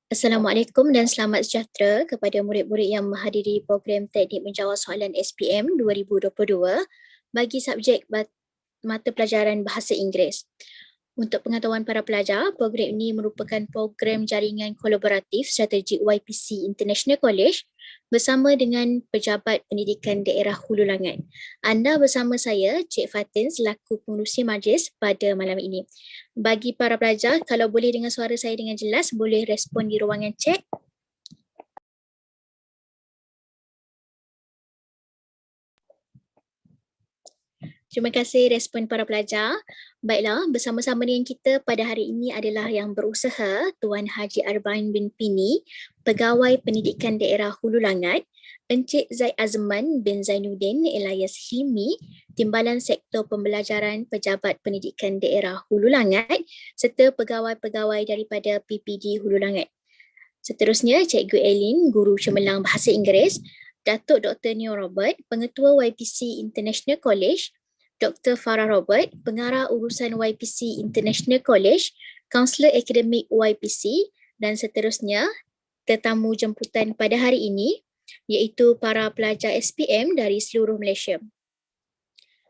Assalamualaikum dan selamat sejahtera kepada murid-murid yang menghadiri program Teknik Menjawab Soalan SPM 2022 bagi subjek mata pelajaran Bahasa Inggeris. Untuk pengetahuan para pelajar, program ini merupakan program jaringan kolaboratif strategik YPC International College bersama dengan Pejabat Pendidikan Daerah Hulu Langat. Anda bersama saya, Cik Fatin, selaku pengerusi majlis pada malam ini. Bagi para pelajar, kalau boleh dengar suara saya dengan jelas, boleh respon di ruangan chat. Terima kasih respon para pelajar. Baiklah, bersama-sama dengan kita pada hari ini adalah yang berusaha Tuan Haji Arbain bin Pini, Pegawai Pendidikan Daerah Hulu Langat, Encik Zaid Azman bin Zainuddin Elias Hilmi, Timbalan Sektor Pembelajaran Pejabat Pendidikan Daerah Hulu Langat, serta pegawai-pegawai daripada PPD Hulu Langat. Seterusnya, Cikgu Elin, Guru Cemerlang Bahasa Inggeris, Datuk Dr. Neo Robert, Pengetua YPC International College, Dr. Farah Robert, Pengarah Urusan YPC International College, Kaunselor Akademik YPC, dan seterusnya tetamu jemputan pada hari ini iaitu para pelajar SPM dari seluruh Malaysia.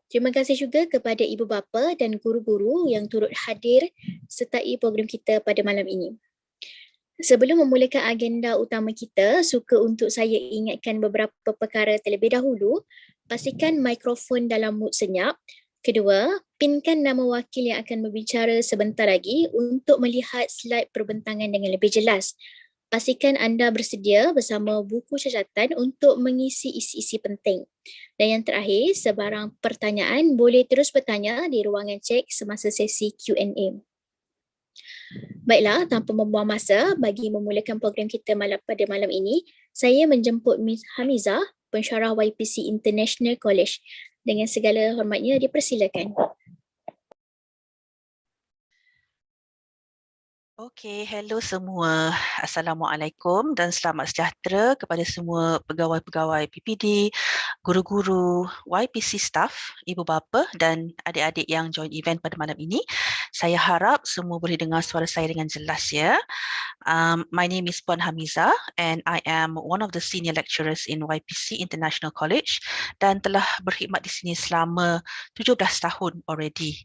Terima kasih juga kepada ibu bapa dan guru-guru yang turut hadir sertai program kita pada malam ini. Sebelum memulakan agenda utama kita, suka untuk saya ingatkan beberapa perkara terlebih dahulu. Pastikan mikrofon dalam mood senyap. Kedua, pinkan nama wakil yang akan berbicara sebentar lagi untuk melihat slide perbentangan dengan lebih jelas. Pastikan anda bersedia bersama buku catatan untuk mengisi isi-isi penting. Dan yang terakhir, sebarang pertanyaan boleh terus bertanya di ruangan cek semasa sesi Q&A. Baiklah, tanpa membuang masa, bagi memulakan program kita pada malam ini, saya menjemput Ms. Hamizah, pensyarah YPC International College. Dengan segala hormatnya, dipersilakan. Okey, hello semua. Assalamualaikum dan selamat sejahtera kepada semua pegawai-pegawai PPD, guru-guru, YPC staff, ibu bapa dan adik-adik yang join event pada malam ini. Saya harap semua boleh dengar suara saya dengan jelas ya. My name is Puan Hamizah and I am one of the senior lecturers in YPC International College dan telah berkhidmat di sini selama 17 tahun already.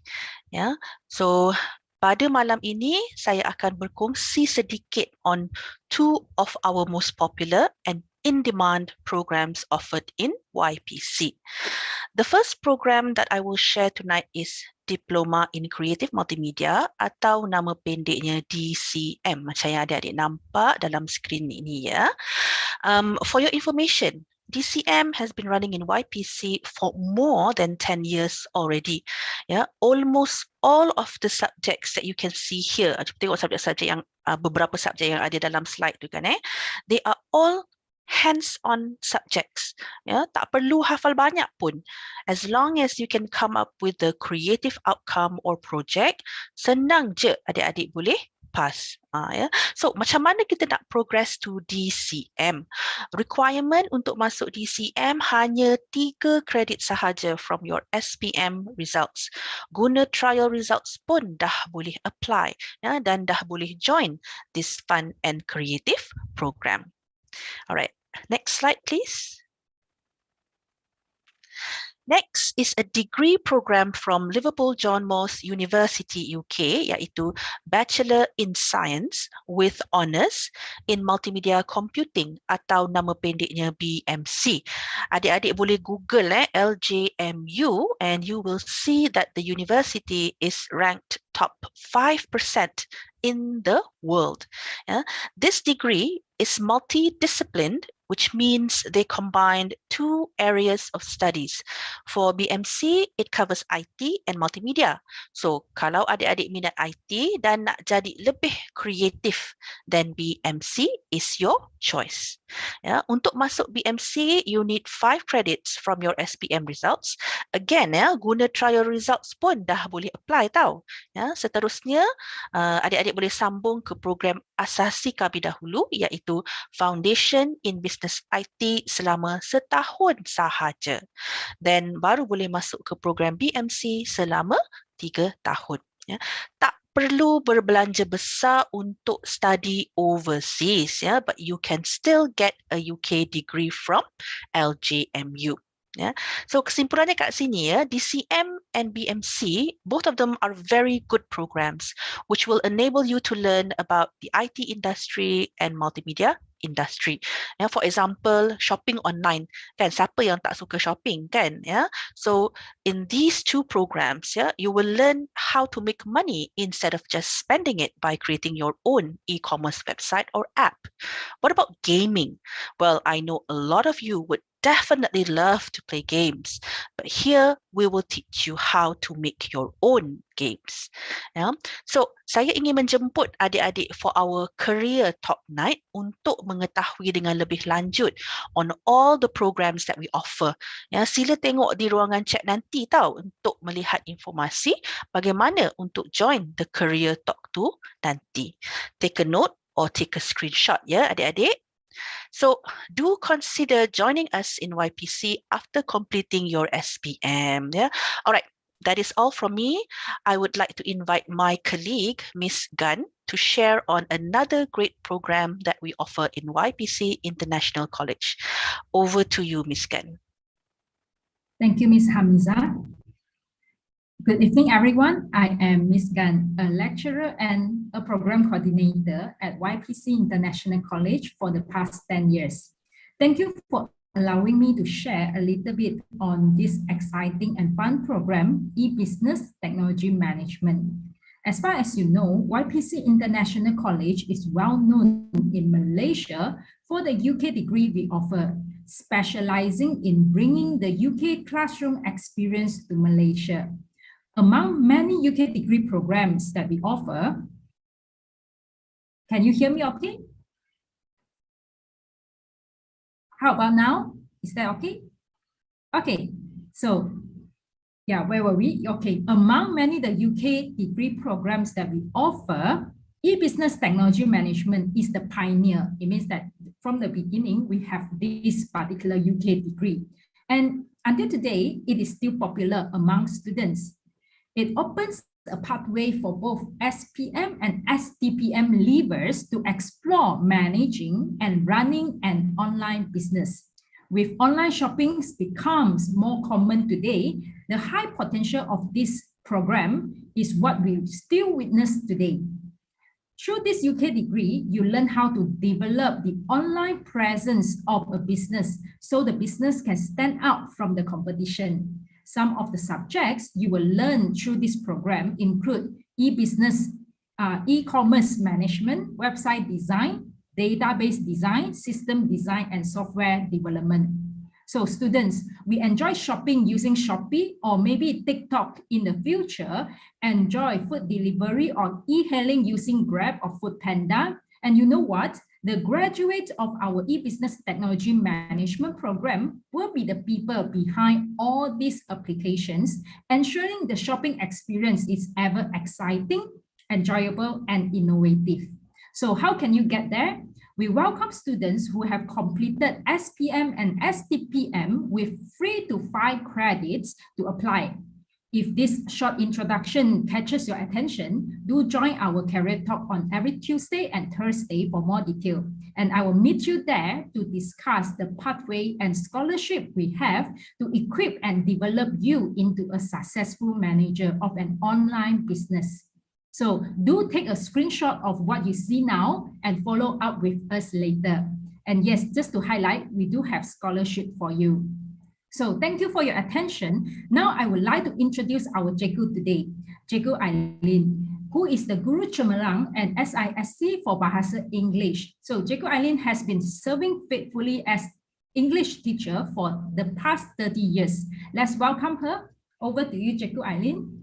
Ya. So pada malam ini, saya akan berkongsi sedikit on two of our most popular and in-demand programs offered in YPC. The first program that I will share tonight is Diploma in Creative Multimedia atau nama pendeknya DCM, macam yang adik-adik nampak dalam skrin ini ya. For your information, DCM has been running in YPC for more than 10 years already. Yeah, almost all of the subjects that you can see here, tengok subjek-subjek yang beberapa subjek yang ada dalam slide tu kan they are all hands-on subjects. Ya, tak perlu hafal banyak pun. As long as you can come up with the creative outcome or project, senang je adik-adik boleh pass. Ya. So, macam mana kita nak progress to DCM? Requirement untuk masuk DCM hanya 3 kredit sahaja from your SPM results. Guna trial results pun dah boleh apply ya, dan dah boleh join this fun and creative program. Alright, next slide please. Next is a degree program from Liverpool John Moores University UK, iaitu Bachelor in Science with Honours in Multimedia Computing atau nama pendeknya BMC. Adik-adik boleh Google LJMU and you will see that the university is ranked top 5% in the world. This degree is multidisciplined, which means they combined 2 areas of studies. For BMC, it covers IT and multimedia. So, kalau adik-adik minat IT dan nak jadi lebih kreatif, then BMC is your choice. Ya, untuk masuk BMC, you need 5 credits from your SPM results. Again, guna trial results pun dah boleh apply tau. Ya, seterusnya, adik-adik boleh sambung ke program asasi terlebih dahulu, iaitu Foundation in Business IT selama setahun sahaja. Dan baru boleh masuk ke program BMC selama 3 tahun. Ya. Tak perlu berbelanja besar untuk study overseas, ya, but you can still get a UK degree from LJMU. Ya. So kesimpulannya kat sini, ya, DCM and BMC, both of them are very good programs which will enable you to learn about the IT industry and multimedia industry. Ya, for example, shopping online, kan, siapa yang tak suka shopping, kan, ya? So in these two programs, ya, you will learn how to make money instead of just spending it by creating your own e-commerce website or app. What about gaming? Well, I know a lot of you would definitely love to play games, but here we will teach you how to make your own games. Yeah. So, saya ingin menjemput adik-adik for our career talk night untuk mengetahui dengan lebih lanjut on all the programs that we offer. Ya, sila tengok di ruangan chat nanti tau untuk melihat informasi bagaimana untuk join the career talk tu nanti. Take a note or take a screenshot, ya adik-adik. So do consider joining us in YPC after completing your SPM. Yeah. All right. That is all from me. I would like to invite my colleague, Miss Gun, to share on another great program that we offer in YPC International College. Over to you, Miss Gun. Thank you, Ms. Hamza. Good evening, everyone. I am Ms. Gan, a lecturer and a program coordinator at YPC International College for the past 10 years. Thank you for allowing me to share a little bit on this exciting and fun program, e-business technology management. As far as you know, YPC International College is well known in Malaysia for the UK degree we offer, specializing in bringing the UK classroom experience to Malaysia. Among many UK degree programs that we offer, can you hear me okay? How about now? Is that okay? Okay, so yeah, where were we? Okay, among many the UK degree programs that we offer, e-business technology management is the pioneer. It means that from the beginning, we have this particular UK degree. And until today, it is still popular among students. It opens a pathway for both SPM and STPM leavers to explore managing and running an online business. With online shopping becomes more common today, the high potential of this program is what we still witness today. Through this UK degree, you learn how to develop the online presence of a business so the business can stand out from the competition. Some of the subjects you will learn through this program include e-business, e-commerce management, website design, database design, system design, and software development. So students, we enjoy shopping using Shopee or maybe TikTok in the future, enjoy food delivery or e-hailing using Grab or Foodpanda. And you know what? The graduates of our e-business technology management program will be the people behind all these applications, ensuring the shopping experience is ever exciting, enjoyable, and innovative. So how can you get there? We welcome students who have completed SPM and STPM with 3 to 5 credits to apply. If this short introduction catches your attention, do join our career talk on every Tuesday and Thursday for more detail. And I will meet you there to discuss the pathway and scholarship we have to equip and develop you into a successful manager of an online business. So do take a screenshot of what you see now and follow up with us later. And yes, just to highlight, we do have scholarship for you. So thank you for your attention. Now I would like to introduce our Cikgu today, Cikgu Eileen, who is the Guru Cemerlang and SISC for Bahasa English. So Cikgu Eileen has been serving faithfully as English teacher for the past 30 years. Let's welcome her. Over to you, Cikgu Eileen.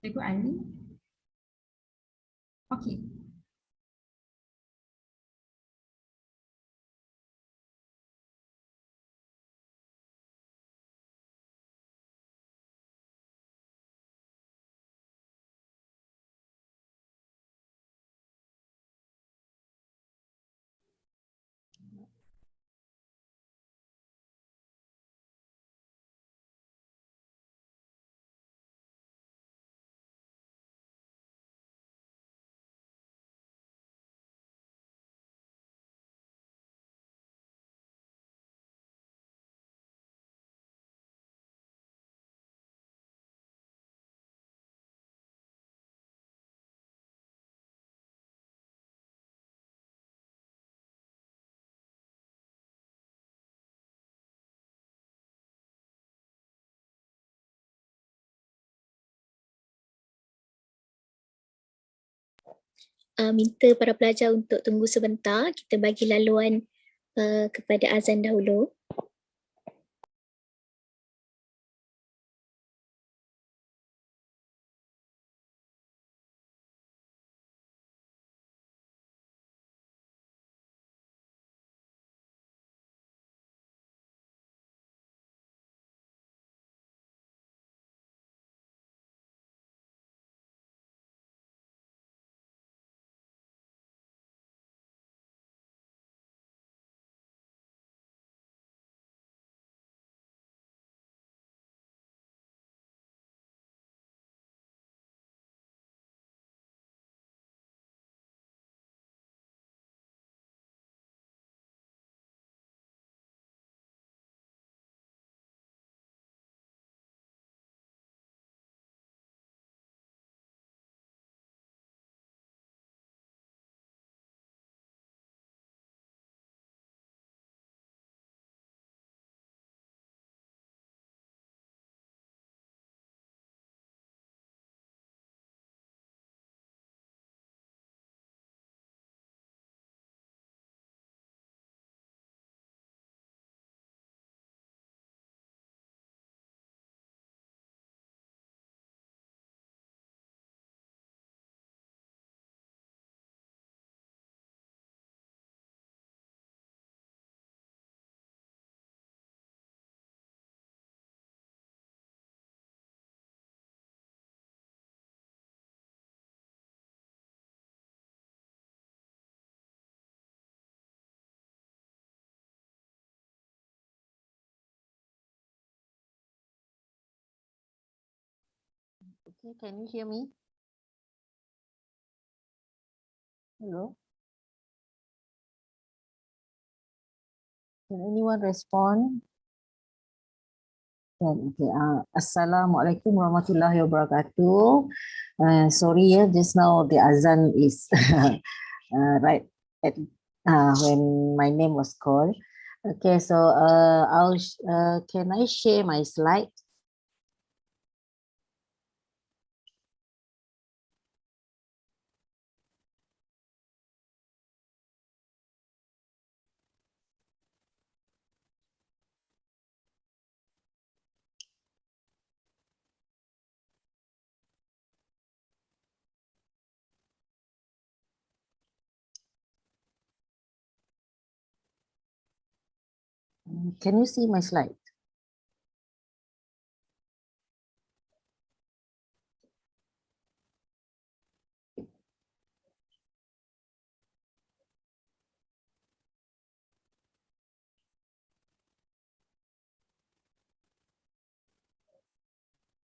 Cikgu Eileen. Okay. minta para pelajar untuk tunggu sebentar. Kita bagi laluan kepada azan dahulu. Okay, can you hear me? Hello? Can anyone respond? Okay. Assalamualaikum warahmatullahi wabarakatuh. Sorry, just now the azan is right at when my name was called. Okay, so can I share my slide? Can you see my slide?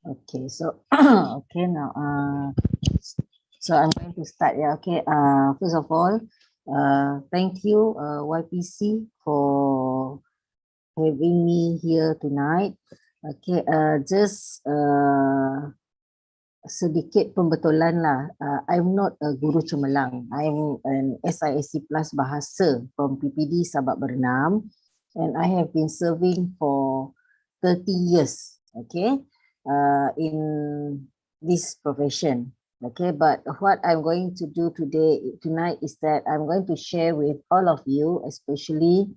Okay, so okay now so I'm going to start. Yeah, okay. First of all, thank you YPC for having me here tonight. Okay, just sedikit pembetulan lah. I'm not a guru cemerlang. I'm an SISC Plus Bahasa from PPD Sabak Bernam, and I have been serving for 30 years. Okay, in this profession. Okay, but what I'm going to do tonight is that I'm going to share with all of you, especially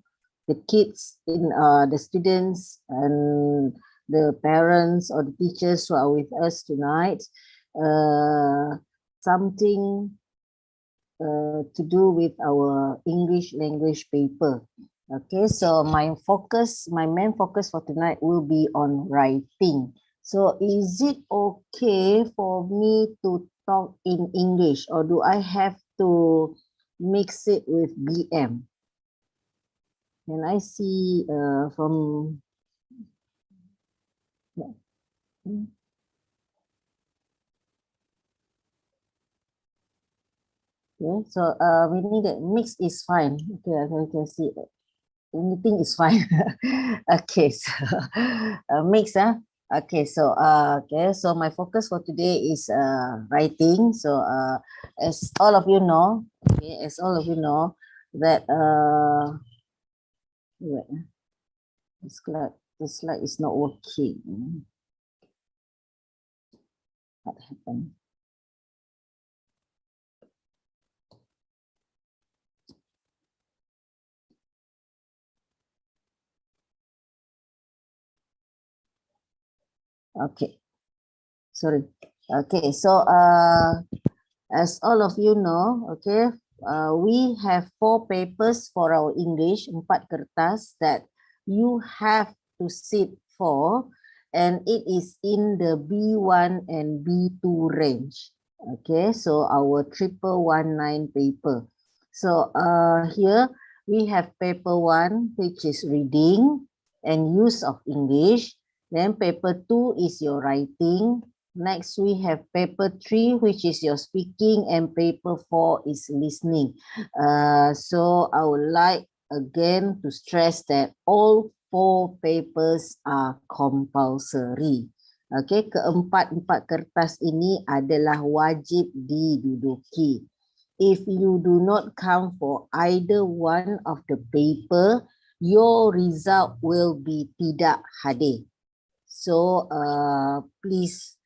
the kids, the students and the parents or the teachers who are with us tonight, something to do with our English language paper. Okay, so my main focus for tonight will be on writing. So is it okay for me to talk in English, or do I have to mix it with BM? Can I see from... Okay, so meaning that mix is fine. Okay, I can see anything is fine. Okay, so mix, okay, so okay, so my focus for today is writing. So as all of you know, okay, that wait, the slide is not working. What happened? Okay, sorry. Okay, so as all of you know, okay, we have 4 papers for our English, 4 kertas that you have to sit for, and it is in the B1 and B2 range. Okay, so our 1119 paper. So here we have paper 1, which is reading and use of English. Then paper 2 is your writing. Next, we have paper 3, which is your speaking, and paper 4 is listening. So I would like again to stress that all 4 papers are compulsory. Okay, keempat-empat kertas ini adalah wajib diduduki. If you do not come for either one of the paper, your result will be tidak hadir. So please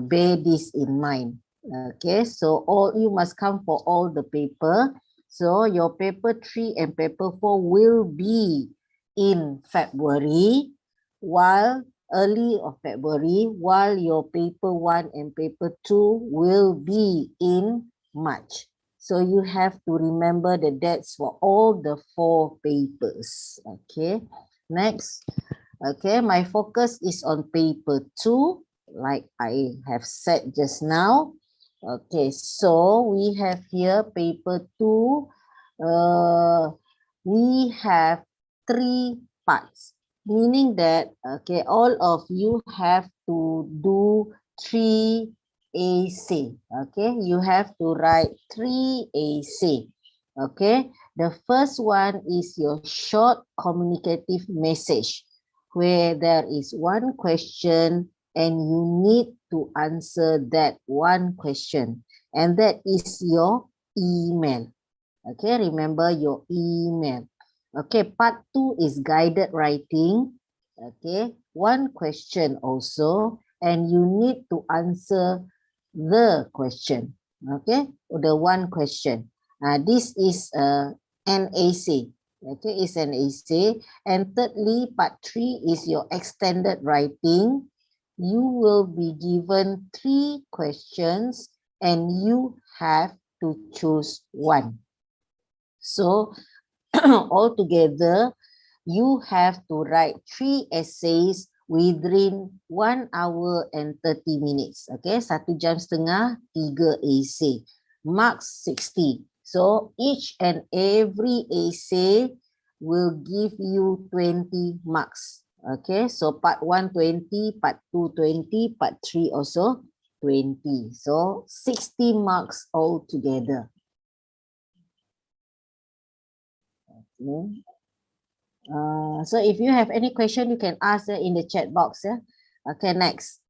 bear this in mind. Okay, so all you must come for all the paper. So your paper 3 and paper 4 will be in February, while early of February, while your paper 1 and paper 2 will be in March. So you have to remember the dates for all the 4 papers. Okay, next. Okay, my focus is on paper 2, like I have said just now. Okay, so we have here paper 2. We have 3 parts, meaning that okay, all of you have to do 3 essay. Okay, you have to write 3 essay. Okay, the first one is your short communicative message, where there is one question and you need to answer that one question, and that is your email. Okay, remember your email. Okay, part 2 is guided writing. Okay, one question also, and you need to answer the question. Okay, the one question. This is an essay. Okay, it's an essay. And thirdly, part 3 is your extended writing. You will be given 3 questions and you have to choose one. So altogether, you have to write 3 essays within 1 hour and 30 minutes. Okay, 1 jam setengah, 3 essay. Marks 60. So each and every essay will give you 20 marks. Okay, so part 1 20, part 2 20, part 3 also 20. So 60 marks altogether. Okay. So if you have any question, you can ask in the chat box. Okay, next.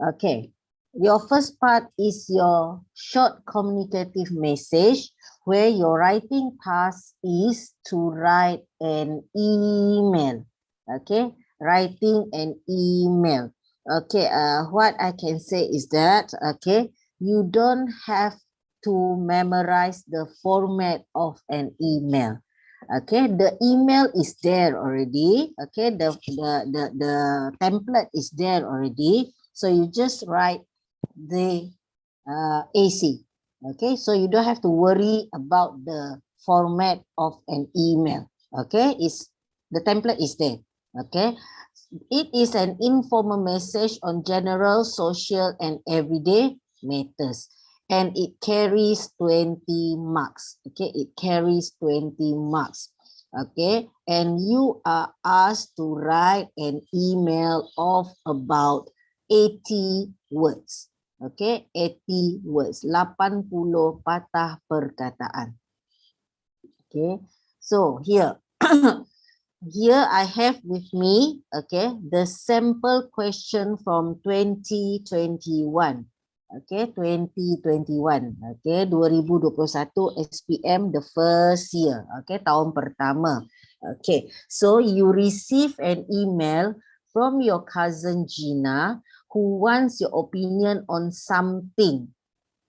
Okay, your first part is your short communicative message, where your writing task is to write an email. Okay, writing an email. Okay, what I can say is that, okay, you don't have to memorize the format of an email. Okay, the email is there already. Okay, the template is there already. So you just write the AC. Okay, so you don't have to worry about the format of an email. Okay, the template is there. Okay, it is an informal message on general, social, and everyday matters. And it carries 20 marks. Okay, it carries 20 marks. Okay, and you are asked to write an email of about 80 words. Okay, 80 words. 80 patah perkataan. Okay, so here, here I have with me, okay, the sample question from 2021. Okay, 2021. Okay, 2021 SPM, the first year. Okay, tahun pertama. Okay, so you receive an email from your cousin Gina, who wants your opinion on something.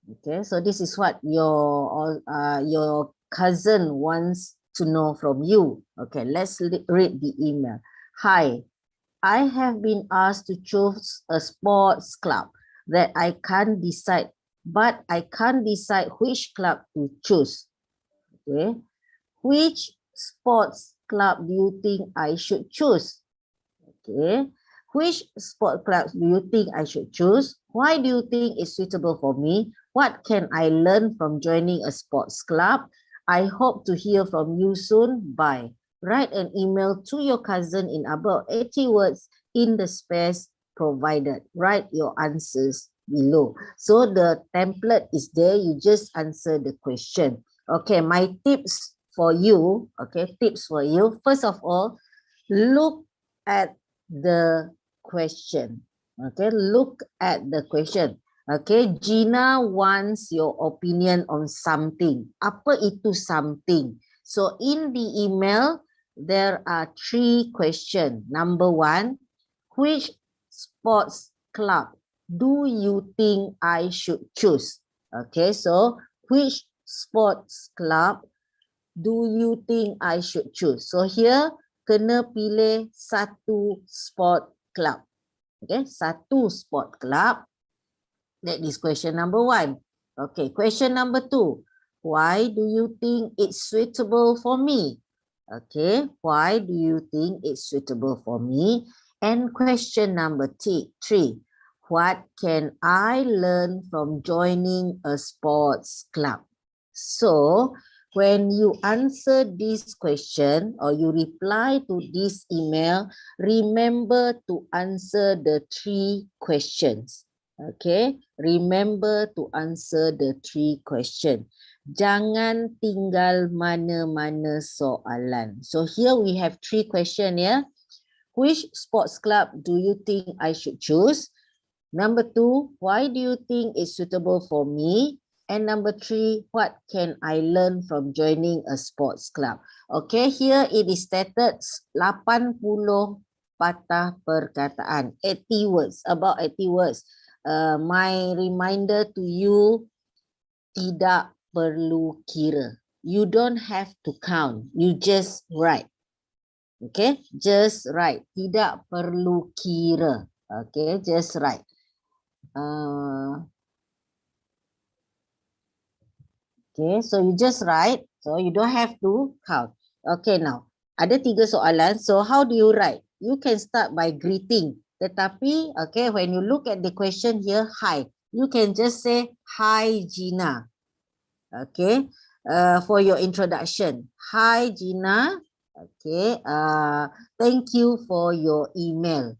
Okay, so this is what your cousin wants to know from you. Okay, let's read the email. Hi, I have been asked to choose a sports club that I can't decide, but I can't decide which club to choose. Okay. Which sports club do you think I should choose? Okay. Which sport clubs do you think I should choose? Why do you think it's suitable for me? What can I learn from joining a sports club? I hope to hear from you soon. Bye. Write an email to your cousin in about 80 words in the space provided. Write your answers below. So the template is there. You just answer the question. Okay, my tips for you. Okay, tips for you. First of all, look at the question. Okay, look at the question. Okay, Gina wants your opinion on something. Apa itu something? So in the email, there are 3 questions. Number 1, which sports club do you think I should choose? Okay, so which sports club do you think I should choose? So here, kena pilih satu sport club. Okay, satu sport club. That is question number 1. Okay, question number 2. Why do you think it's suitable for me? Okay, why do you think it's suitable for me? And question number 3. What can I learn from joining a sports club? So, when you answer this question or you reply to this email, remember to answer the 3 questions. Okay, remember to answer the 3 questions. Jangan tinggal mana-mana soalan. So here we have 3 questions, yeah. Which sports club do you think I should choose? Number 2, why do you think it's suitable for me? And number 3, what can I learn from joining a sports club? Okay, here it is stated 80 patah perkataan, 80 words, about 80 words. My reminder to you, tidak perlu kira. You don't have to count, you just write. Okay, just write. Tidak perlu kira. Okay, just write. Okay, so you just write. So you don't have to count. Okay, now ada 3 soalan. So how do you write? You can start by greeting. Tetapi, okay, when you look at the question here, hi, you can just say, hi Gina. Okay, for your introduction. Hi Gina. Okay, thank you for your email.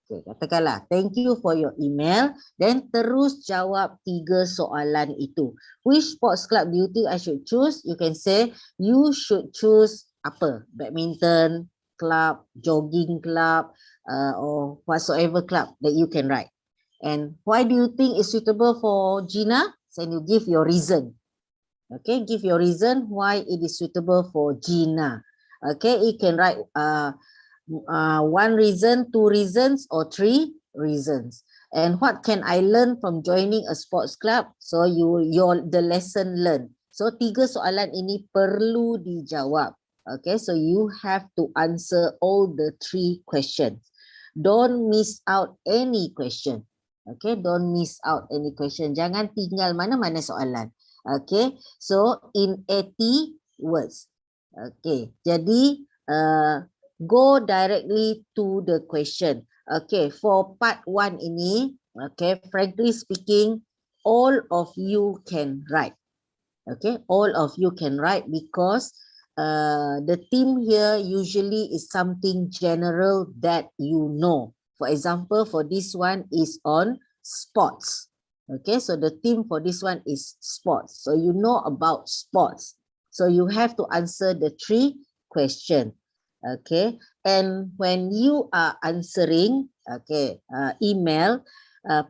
Okay, katakanlah, thank you for your email. Then terus jawab 3 soalan itu. Which sports club do you think I should choose? You can say, you should choose apa? Badminton club, jogging club, or whatsoever club that you can write. And why do you think it's suitable for Gina? Then you give your reason. Okay, give your reason why it is suitable for Gina. Okay, you can write 1 reason, 2 reasons, or 3 reasons. And what can I learn from joining a sports club? So the lesson learned. So 3 soalan ini perlu dijawab. Okay, so you have to answer all the 3 questions. Don't miss out any question. Okay, don't miss out any question. Jangan tinggal mana-mana soalan. Okay, so in 80 words. Okay, jadi go directly to the question. Okay, for part 1 ini, okay, frankly speaking, all of you can write. Okay, all of you can write because the theme here usually is something general that you know. For example, for this one is on sports. Okay, so the theme for this one is sports. So you know about sports. So you have to answer the 3 questions. Okay, and when you are answering, okay, email,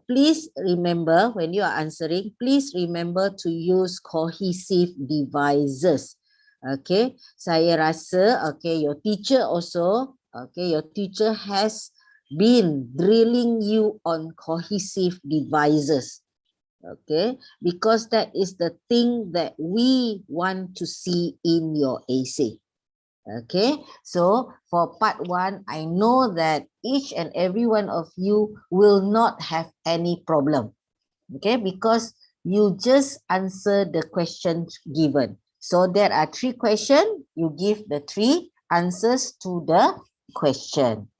please remember when you are answering, please remember to use cohesive devices. Okay, saya rasa, okay, your teacher also, okay, your teacher has been drilling you on cohesive devices. Okay, because that is the thing that we want to see in your essay. Okay, so for part 1, I know that each and every one of you will not have any problem. Okay, because you just answer the questions given. So there are 3 questions, you give the 3 answers to the question.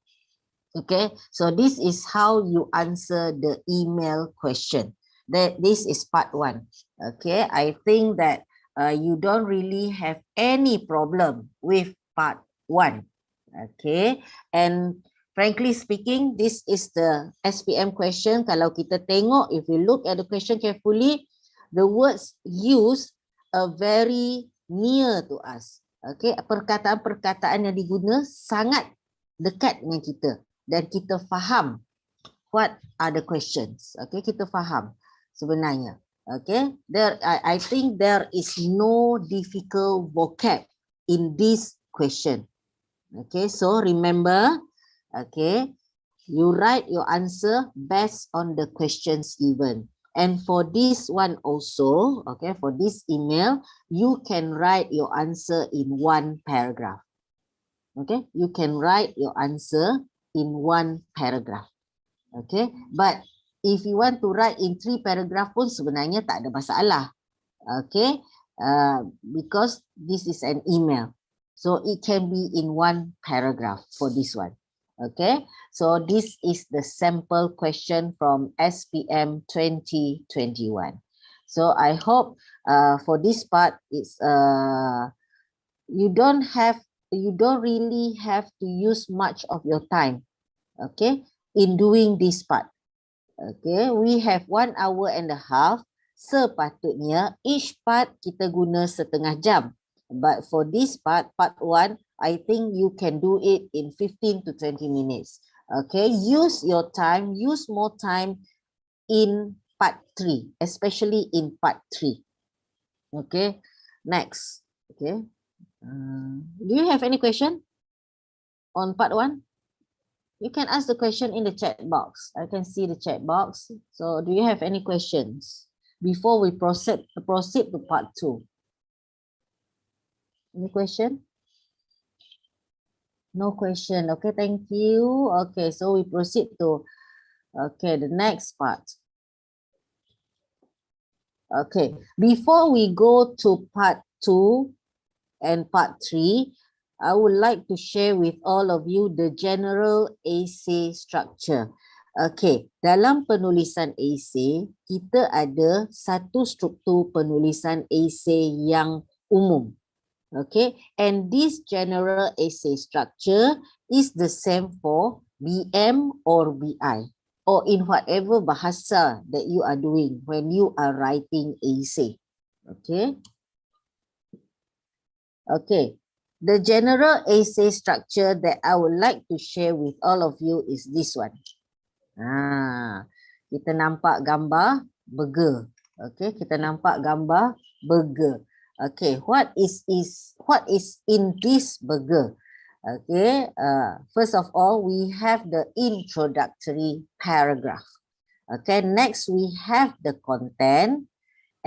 Okay, so this is how you answer the email question. This is part 1. Okay, I think that you don't really have any problem with part 1. Okay, and frankly speaking, this is the SPM question. Kalau kita tengok, if we look at the question carefully, the words used are very near to us. Okay, perkataan-perkataan yang diguna sangat dekat dengan kita. Dan kita faham what are the questions. Okay, kita faham sebenarnya. Okay, I think there is no difficult vocab in this question. Okay, so remember, okay, you write your answer based on the questions given. And for this one also, okay, for this email, you can write your answer in 1 paragraph. Okay, you can write your answer in 1 paragraph. Okay, but if you want to write in 3 paragraph pun sebenarnya tak ada masalah. Okay, because this is an email. So it can be in 1 paragraph for this one. Okay, so this is the sample question from SPM 2021. So I hope for this part, it's you don't really have to use much of your time, okay, in doing this part. Okay, we have 1 hour and a half. Sepatutnya each part kita guna setengah jam. But for this part, part 1, I think you can do it in 15 to 20 minutes. Okay, use your time, use more time in part 3, especially in part 3. Okay, next. Okay, do you have any question on part 1? You can ask the question in the chat box. I can see the chat box. So do you have any questions before we proceed to part 2? Any question? No question. Okay, thank you. Okay, so we proceed to the next part. Okay, before we go to part 2 and part 3, I would like to share with all of you the general essay structure. Okay, dalam penulisan essay, kita ada satu struktur penulisan essay yang umum. Okay, and this general essay structure is the same for BM or BI, or in whatever bahasa that you are doing when you are writing essay. Okay. Okay, the general essay structure that I would like to share with all of you is this one. Kita nampak gambar burger. Okay, kita nampak gambar burger. Okay, what is in this burger? Okay, first of all, we have the introductory paragraph. Okay, next we have the content,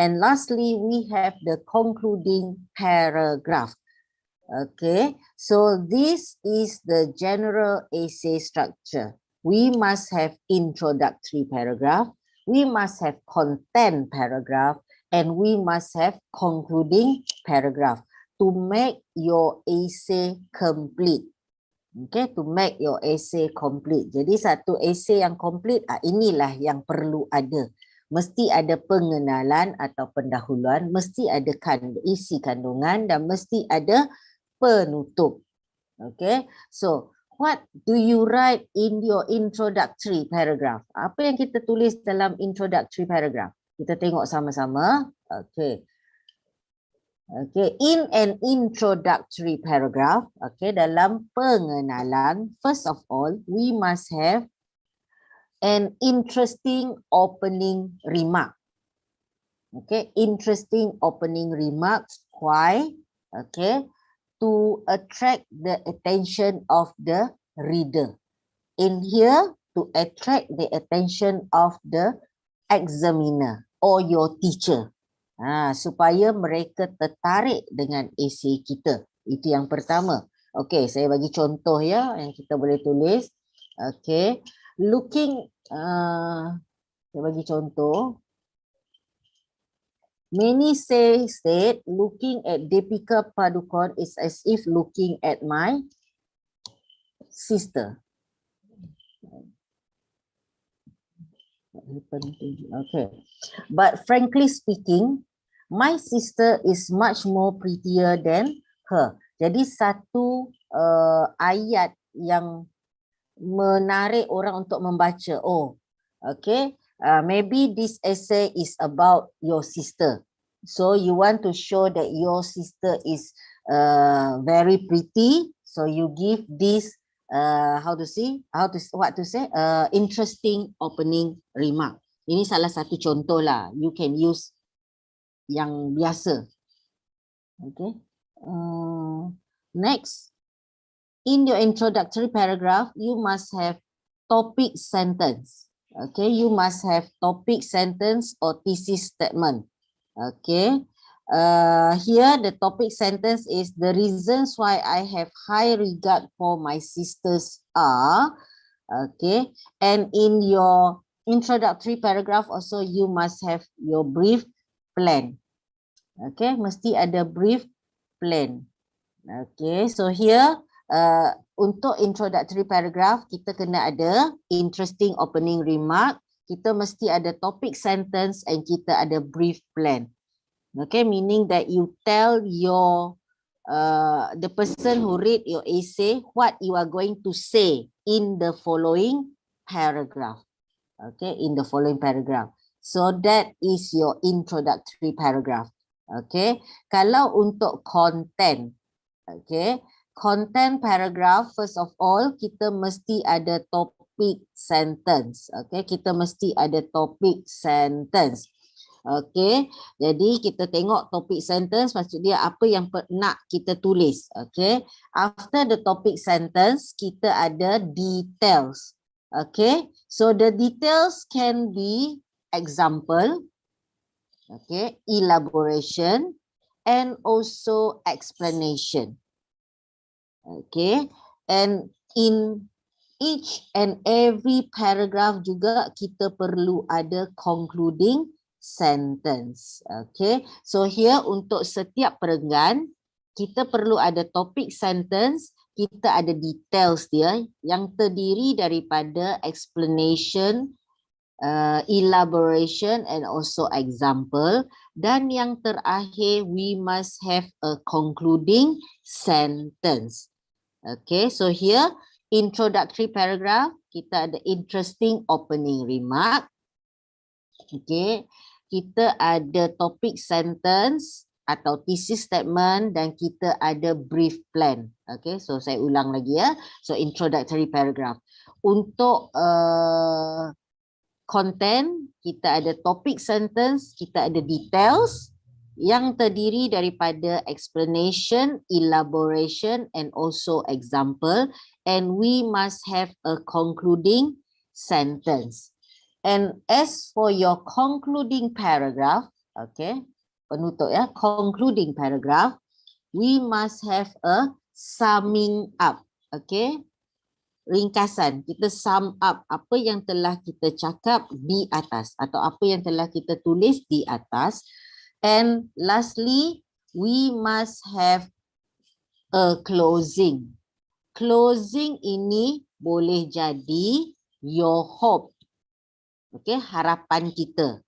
and lastly we have the concluding paragraph. Okay, so this is the general essay structure. We must have introductory paragraph, we must have content paragraph, and we must have concluding paragraph to make your essay complete. Okay, to make your essay complete. Jadi satu essay yang complete, inilah yang perlu ada. Mesti ada pengenalan atau pendahuluan, mesti ada isi kandungan, dan mesti ada penutup. Okay, so what do you write in your introductory paragraph? Apa yang kita tulis dalam introductory paragraph? Kita tengok sama-sama. Okay. Okay, in an introductory paragraph, okay, dalam pengenalan, first of all, we must have an interesting opening remark. Okay, interesting opening remarks. Why? Okay, to attract the attention of the reader. In here, to attract the attention of the examiner or your teacher, supaya mereka tertarik dengan esei kita. Itu yang pertama. Okay, saya bagi contoh ya yang kita boleh tulis. Okay, looking, saya bagi contoh. Many say that looking at Deepika Padukone is as if looking at my sister. Okay, but frankly speaking, my sister is much more prettier than her. Jadi satu ayat yang menarik orang untuk membaca. Oh, okay. Maybe this essay is about your sister. So you want to show that your sister is very pretty. So you give this interesting opening remark. Ini salah satu contoh lah. You can use yang biasa. Okay. Next, in your introductory paragraph, you must have topic sentence. Okay, you must have topic sentence or thesis statement. Okay, here the topic sentence is the reasons why I have high regard for my sisters are. Okay, and in your introductory paragraph also you must have your brief plan. Okay, mesti ada brief plan. Okay, so here untuk introductory paragraph kita kena ada interesting opening remark, kita mesti ada topic sentence and kita ada brief plan. Okay, meaning that you tell your the person who read your essay what you are going to say in the following paragraph. Okay, in the following paragraph. So that is your introductory paragraph. Okay, kalau untuk content, okay, content paragraph, first of all kita mesti ada topic sentence. Okay, kita mesti ada topic sentence. Okay, jadi kita tengok topic sentence maksud dia apa yang nak kita tulis. Okay, after the topic sentence kita ada details. Okay, so the details can be example, okay, elaboration and also explanation. Okay, and in each and every paragraph juga kita perlu ada concluding sentence. Okay, so here untuk setiap perenggan kita perlu ada topic sentence, kita ada details dia yang terdiri daripada explanation, elaboration and also example, dan yang terakhir we must have a concluding sentence. Okay, so here introductory paragraph kita ada interesting opening remark. Okay, kita ada topic sentence atau thesis statement dan kita ada brief plan. Okay, so saya ulang lagi ya. So introductory paragraph. Untuk content kita ada topic sentence, kita ada details yang terdiri daripada explanation, elaboration and also example, and we must have a concluding sentence. And as for your concluding paragraph, okay, penutup ya, concluding paragraph, we must have a summing up. Okay, ringkasan, kita sum up apa yang telah kita cakap di atas atau apa yang telah kita tulis di atas. And lastly, we must have a closing. Closing ini boleh jadi your hope. Okay, harapan kita.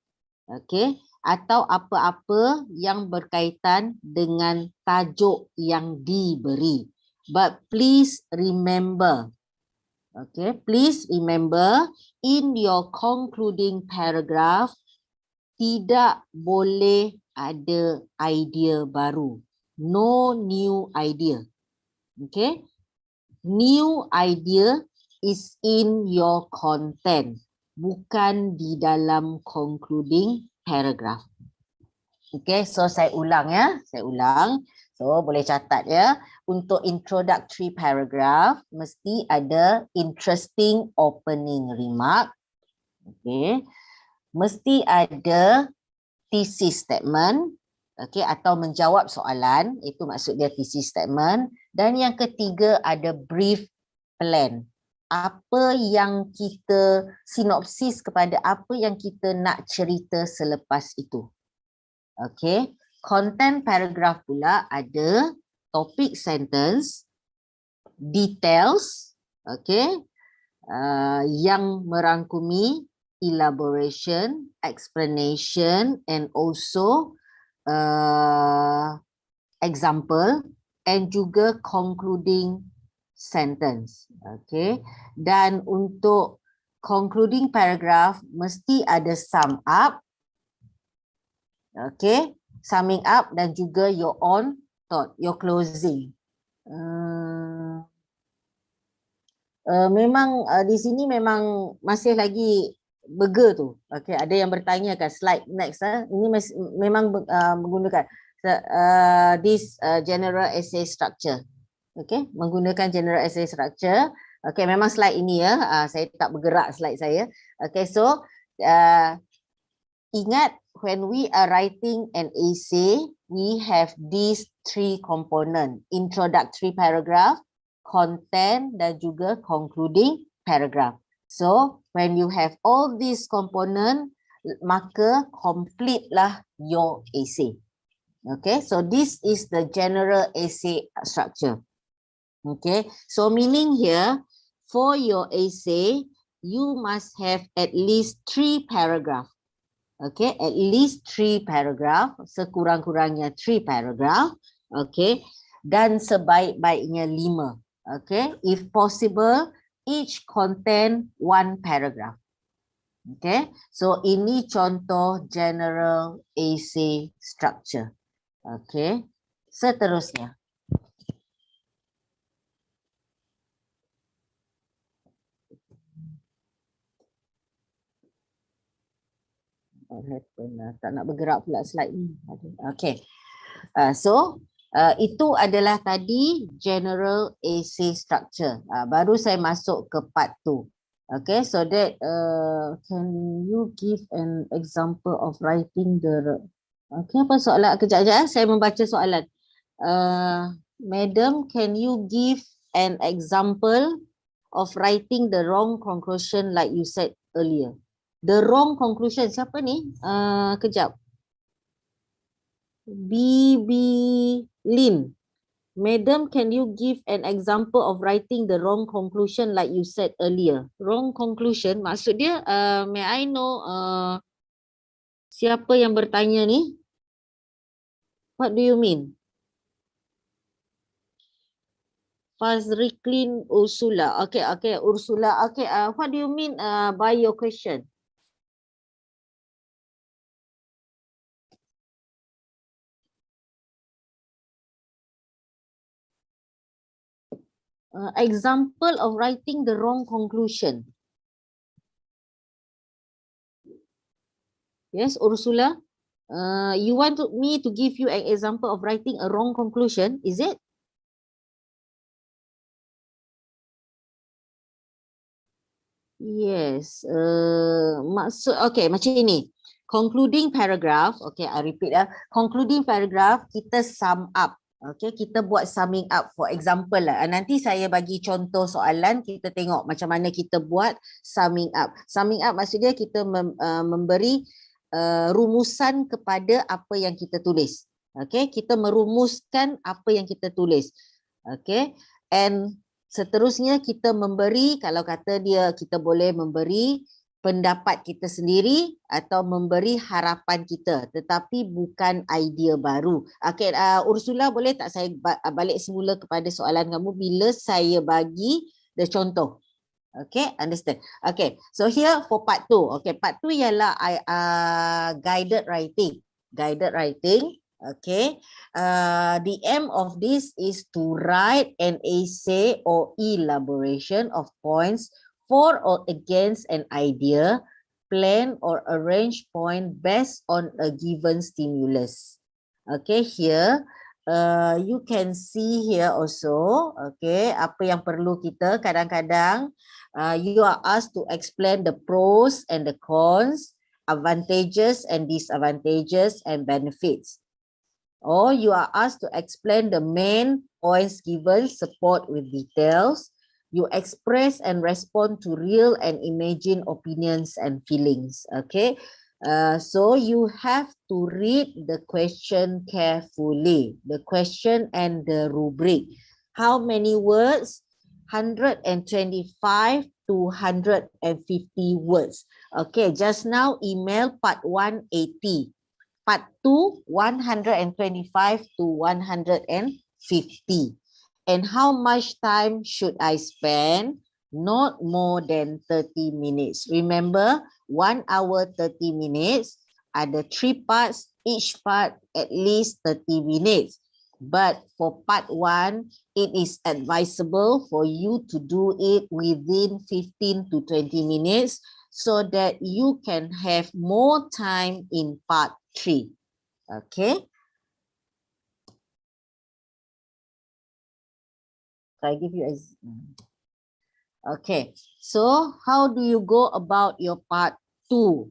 Okay, atau apa-apa yang berkaitan dengan tajuk yang diberi. But please remember, okay, please remember in your concluding paragraph tidak boleh ada idea baru. No new idea. Okay, new idea is in your content, bukan di dalam concluding paragraph. Okay, so saya ulang ya, saya ulang. So boleh catat ya, untuk introductory paragraph mesti ada interesting opening remark. Okay, mesti ada thesis statement, Okay, atau menjawab soalan, itu maksud dia thesis statement. Dan yang ketiga ada brief plan. Apa yang kita sinopsis kepada apa yang kita nak cerita selepas itu. Okay, content paragraph pula ada topic sentence, details, okay, yang merangkumi elaboration, explanation and also example and juga concluding sentence. Okay, dan untuk concluding paragraph mesti ada sum up, okay, summing up dan juga your own thought, your closing. Memang di sini memang masih lagi burger tu. Okay, ada yang bertanya kan slide next. Ini memang menggunakan this general essay structure. Okay, menggunakan general essay structure. Okay, memang slide ini ya. Saya tak bergerak slide saya. Okay, so ingat when we are writing an essay, we have these three component: introductory paragraph, content dan juga concluding paragraph. So when you have all these component, maka complete lah your essay. Okay, so this is the general essay structure. Okay, so meaning here for your essay, you must have at least 3 paragraph. Okay, at least 3 paragraph, sekurang-kurangnya 3 paragraph. Okay, dan sebaik-baiknya 5. Okay, if possible, each contain 1 paragraph. Okay, so ini contoh general essay structure. Okay, seterusnya. Tak nak bergerak pula slide ni. Okay, so itu adalah tadi general essay structure. Baru saya masuk ke part 2. Okay, so that can you give an example of writing the... Okay, apa soalan? Kejap-kejap saya membaca soalan. Madam, can you give an example of writing the wrong conclusion like you said earlier? The wrong conclusion, siapa ni? Kejap. BB Lin. Madam, can you give an example of writing the wrong conclusion like you said earlier? Wrong conclusion, maksud dia, may I know siapa yang bertanya ni? What do you mean? Fazriklin Ursula. Okay, Ursula. Okay, what do you mean by your question? Example of writing the wrong conclusion. Yes, Ursula. You want me to give you an example of writing a wrong conclusion, is it? Yes. Maksud, okay, macam ini. Concluding paragraph, okay, I repeat ya. Concluding paragraph, kita sum up. Okay, kita buat summing up. For example lah, nanti saya bagi contoh soalan, kita tengok macam mana kita buat summing up. Summing up maksudnya kita memberi rumusan kepada apa yang kita tulis. Okay, kita merumuskan apa yang kita tulis. Okay, and seterusnya kita memberi, kalau kata dia, kita boleh memberi pendapat kita sendiri atau memberi harapan kita, tetapi bukan idea baru. Okay, Ursula, boleh tak saya balik semula kepada soalan kamu bila saya bagi the contoh? Okay, understand. Okay, so here for part 2. Okay, part 2 ialah guided writing. Guided writing. Okay, the aim of this is to write an essay or elaboration of points for or against an idea, plan or arrange point based on a given stimulus. Okay, here you can see here also, okay, apa yang perlu kita kadang-kadang you are asked to explain the pros and the cons, advantages and disadvantages and benefits. or you are asked to explain the main points given, support with details. You express and respond to real and imagined opinions and feelings. Okay, so you have to read the question carefully, the question and the rubric. How many words? 125 to 150 words. Okay, just now email part 1 80. Part 2, 125 to 150. And how much time should I spend? Not more than 30 minutes. Remember, 1 hour 30 minutes. Ada 3 parts, each part at least 30 minutes. But for part 1, it is advisable for you to do it within 15 to 20 minutes so that you can have more time in part 3. Okay. I give you a... Okay. So how do you go about your part 2?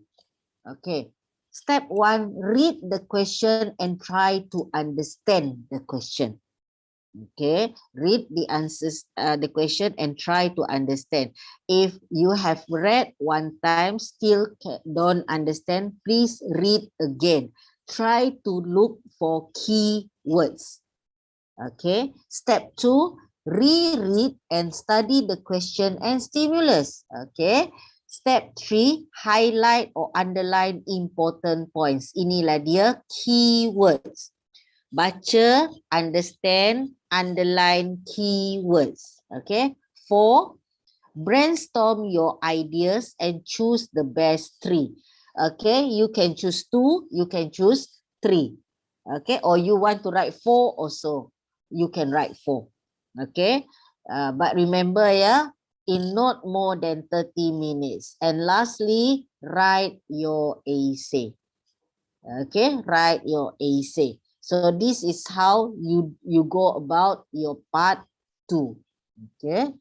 Okay. Step 1, read the question and try to understand the question. Okay, read the answers, the question and try to understand. If you have read one time, still don't understand, please read again. Try to look for key words. Okay, step 2, reread and study the question and stimulus. Okay, step 3, highlight or underline important points. Inilah dia key words. Baca, understand, underline keywords. Okay. 4, brainstorm your ideas and choose the best 3. Okay. You can choose 2, you can choose 3. Okay. Or you want to write 4 also, you can write 4. Okay. But remember, in not more than 30 minutes. And lastly, write your essay. Okay. Write your essay. So this is how you go about your part 2. Okay.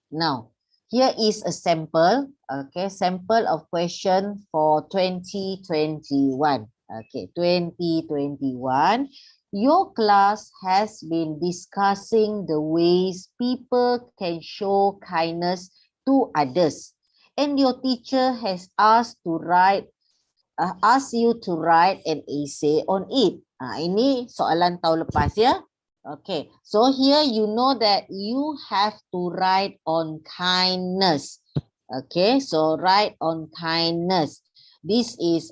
Now, here is a sample. Okay, sample of question for 2021. Okay, 2021. Your class has been discussing the ways people can show kindness to others, and your teacher has asked you to write an essay on it. Ini soalan tahun lepas ya. Okay, so here you know that you have to write on kindness. Okay, so write on kindness. This is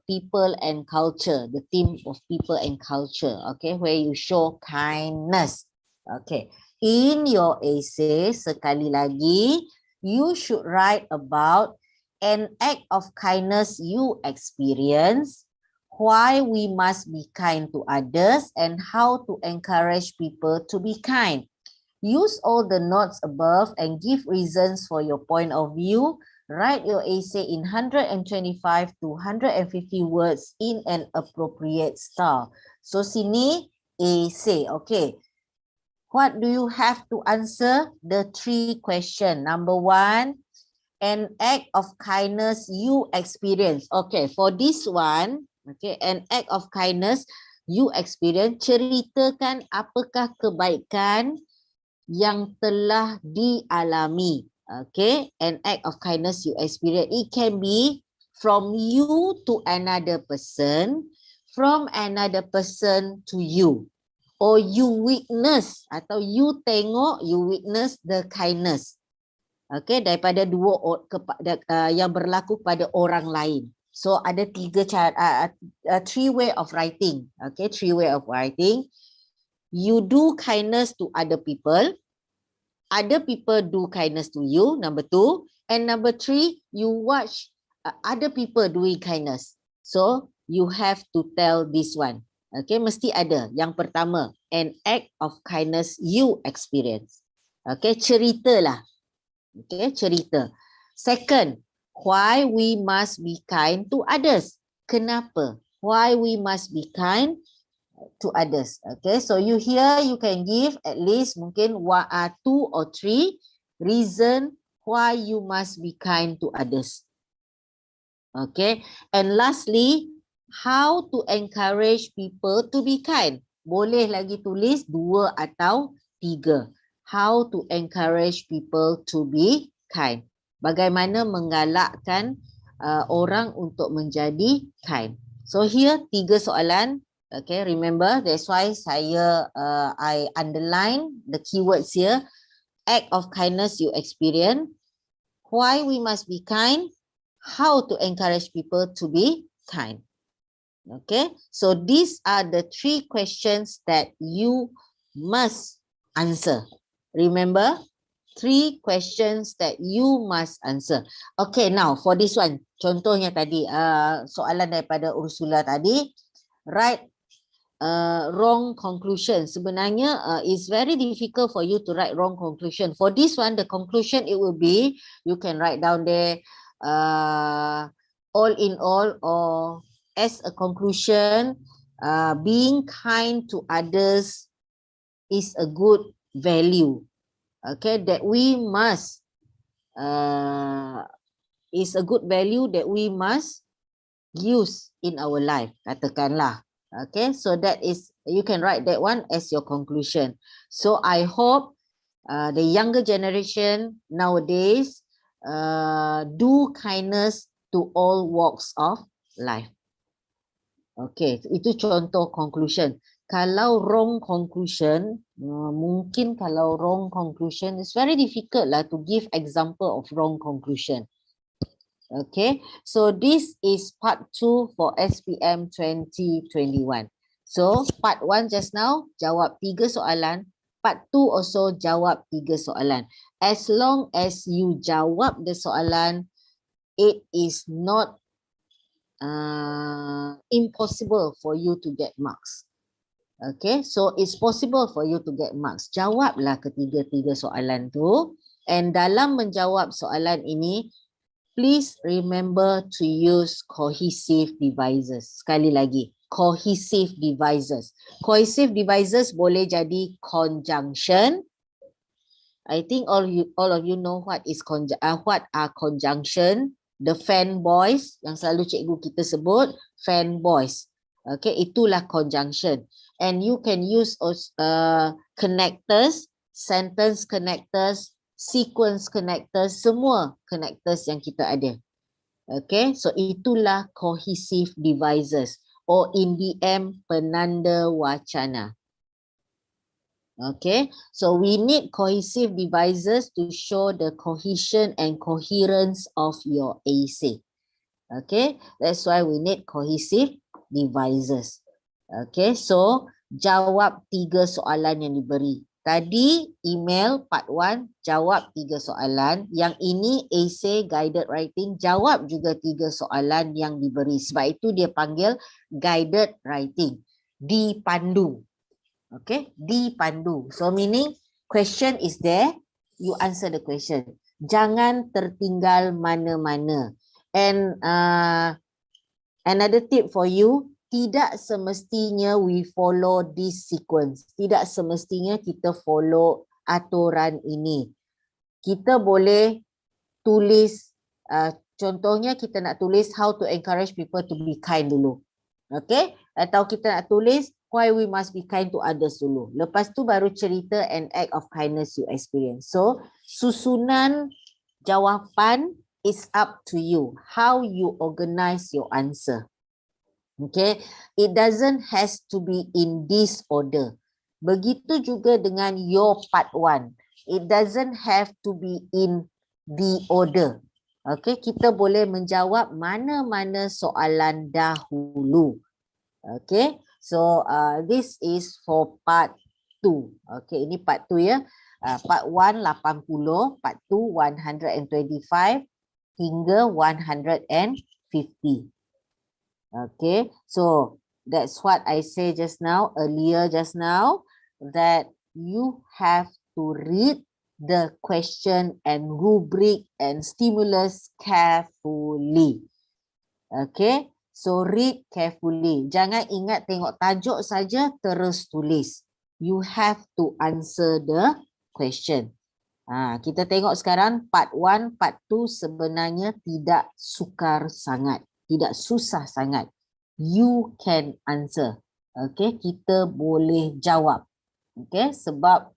people and culture, the theme of people and culture. Okay, where you show kindness. Okay, in your essay, sekali lagi, you should write about an act of kindness you experience, why we must be kind to others, and how to encourage people to be kind. Use all the notes above and give reasons for your point of view. Write your essay in 125 to 150 words in an appropriate style. So sini essay, okay. What do you have to answer? The 3 questions. Number 1, an act of kindness you experience. Okay, for this one, okay, an act of kindness you experience, ceritakan apakah kebaikan yang telah dialami. Okay, an act of kindness you experience. It can be from you to another person, from another person to you, or you witness atau you tengok, you witness the kindness. Okay, daripada yang berlaku pada orang lain. So ada 3 cara, 3 way of writing. Okay, 3 way of writing. You do kindness to other people do kindness to you, number 2. And number 3, you watch other people doing kindness. So you have to tell this one. Okay, mesti ada. Yang pertama, an act of kindness you experience. Okay, ceritalah. Okay, cerita. Second, why we must be kind to others. Kenapa? Why we must be kind to others. Okay, so you can give at least mungkin 2 or 3 reason why you must be kind to others. Okay, and lastly, How to encourage people to be kind. Boleh lagi tulis 2 atau 3. How to encourage people to be kind. Bagaimana menggalakkan orang untuk menjadi kind. So here 3 soalan. Okay, remember that's why I underline the keywords here. Act of kindness you experience. Why we must be kind. How to encourage people to be kind. Okay, so these are the 3 questions that you must answer. Remember, 3 questions that you must answer. Okay, now for this one, contohnya tadi, soalan daripada Ursula tadi, write wrong conclusion. Sebenarnya it's very difficult for you to write wrong conclusion. For this one, the conclusion it will be, you can write down there, all in all, or as a conclusion, being kind to others is a good value. Okay, that we must, is a good value that we must use in our life. Katakanlah. Okay, so that is, you can write that one as your conclusion. So I hope the younger generation nowadays do kindness to all walks of life. Okay, itu contoh conclusion. Kalau wrong conclusion, mungkin kalau wrong conclusion, it's very difficult lah to give example of wrong conclusion. Okay, so this is part 2 for SPM 2021. So part 1 just now, jawab 3 soalan. Part 2 also jawab 3 soalan. As long as you jawab the soalan, it is not impossible for you to get marks. Okay, so it's possible for you to get marks. Jawablah ketiga-tiga soalan tu. And dalam menjawab soalan ini, please remember to use cohesive devices. Sekali lagi, cohesive devices. Cohesive devices boleh jadi conjunction. I think all of you know what are conjunction. The fanboys yang selalu cikgu kita sebut fanboys. Okay, itulah conjunction. And you can use connectors, sentence connectors, sequence connectors, semua connectors yang kita ada. Okay, so itulah cohesive devices, or in DM penanda wacana. Okay, so we need cohesive devices to show the cohesion and coherence of your essay. Okay, that's why we need cohesive devices. Okay, so jawab 3 soalan yang diberi. Tadi email part 1 jawab 3 soalan. Yang ini essay guided writing, jawab juga 3 soalan yang diberi. Sebab itu dia panggil guided writing. Dipandu. Okay, dipandu. So meaning question is there, you answer the question. Jangan tertinggal mana-mana. And another tip for you, tidak semestinya we follow this sequence. Tidak semestinya kita follow aturan ini. Kita boleh tulis, contohnya kita nak tulis how to encourage people to be kind dulu. Okay, atau kita nak tulis why we must be kind to others dulu. Lepas tu baru cerita an act of kindness you experience. So, susunan jawapan is up to you. How you organize your answer. Okay, it doesn't has to be in this order. Begitu juga dengan your part 1. It doesn't have to be in the order. Okay, kita boleh menjawab mana-mana soalan dahulu. Okay, so this is for part 2. Okay, ini part 2 ya. Part 1 80, part 2 125 hingga 150. Okay, so that's what I say just now, earlier just now, that you have to read the question and rubric and stimulus carefully. Okay, so read carefully. Jangan ingat tengok tajuk saja terus tulis. You have to answer the question. Kita tengok sekarang part 1, part 2 sebenarnya tidak sukar sangat. Tidak susah sangat. you can answer. Okay, kita boleh jawab. Okay, sebab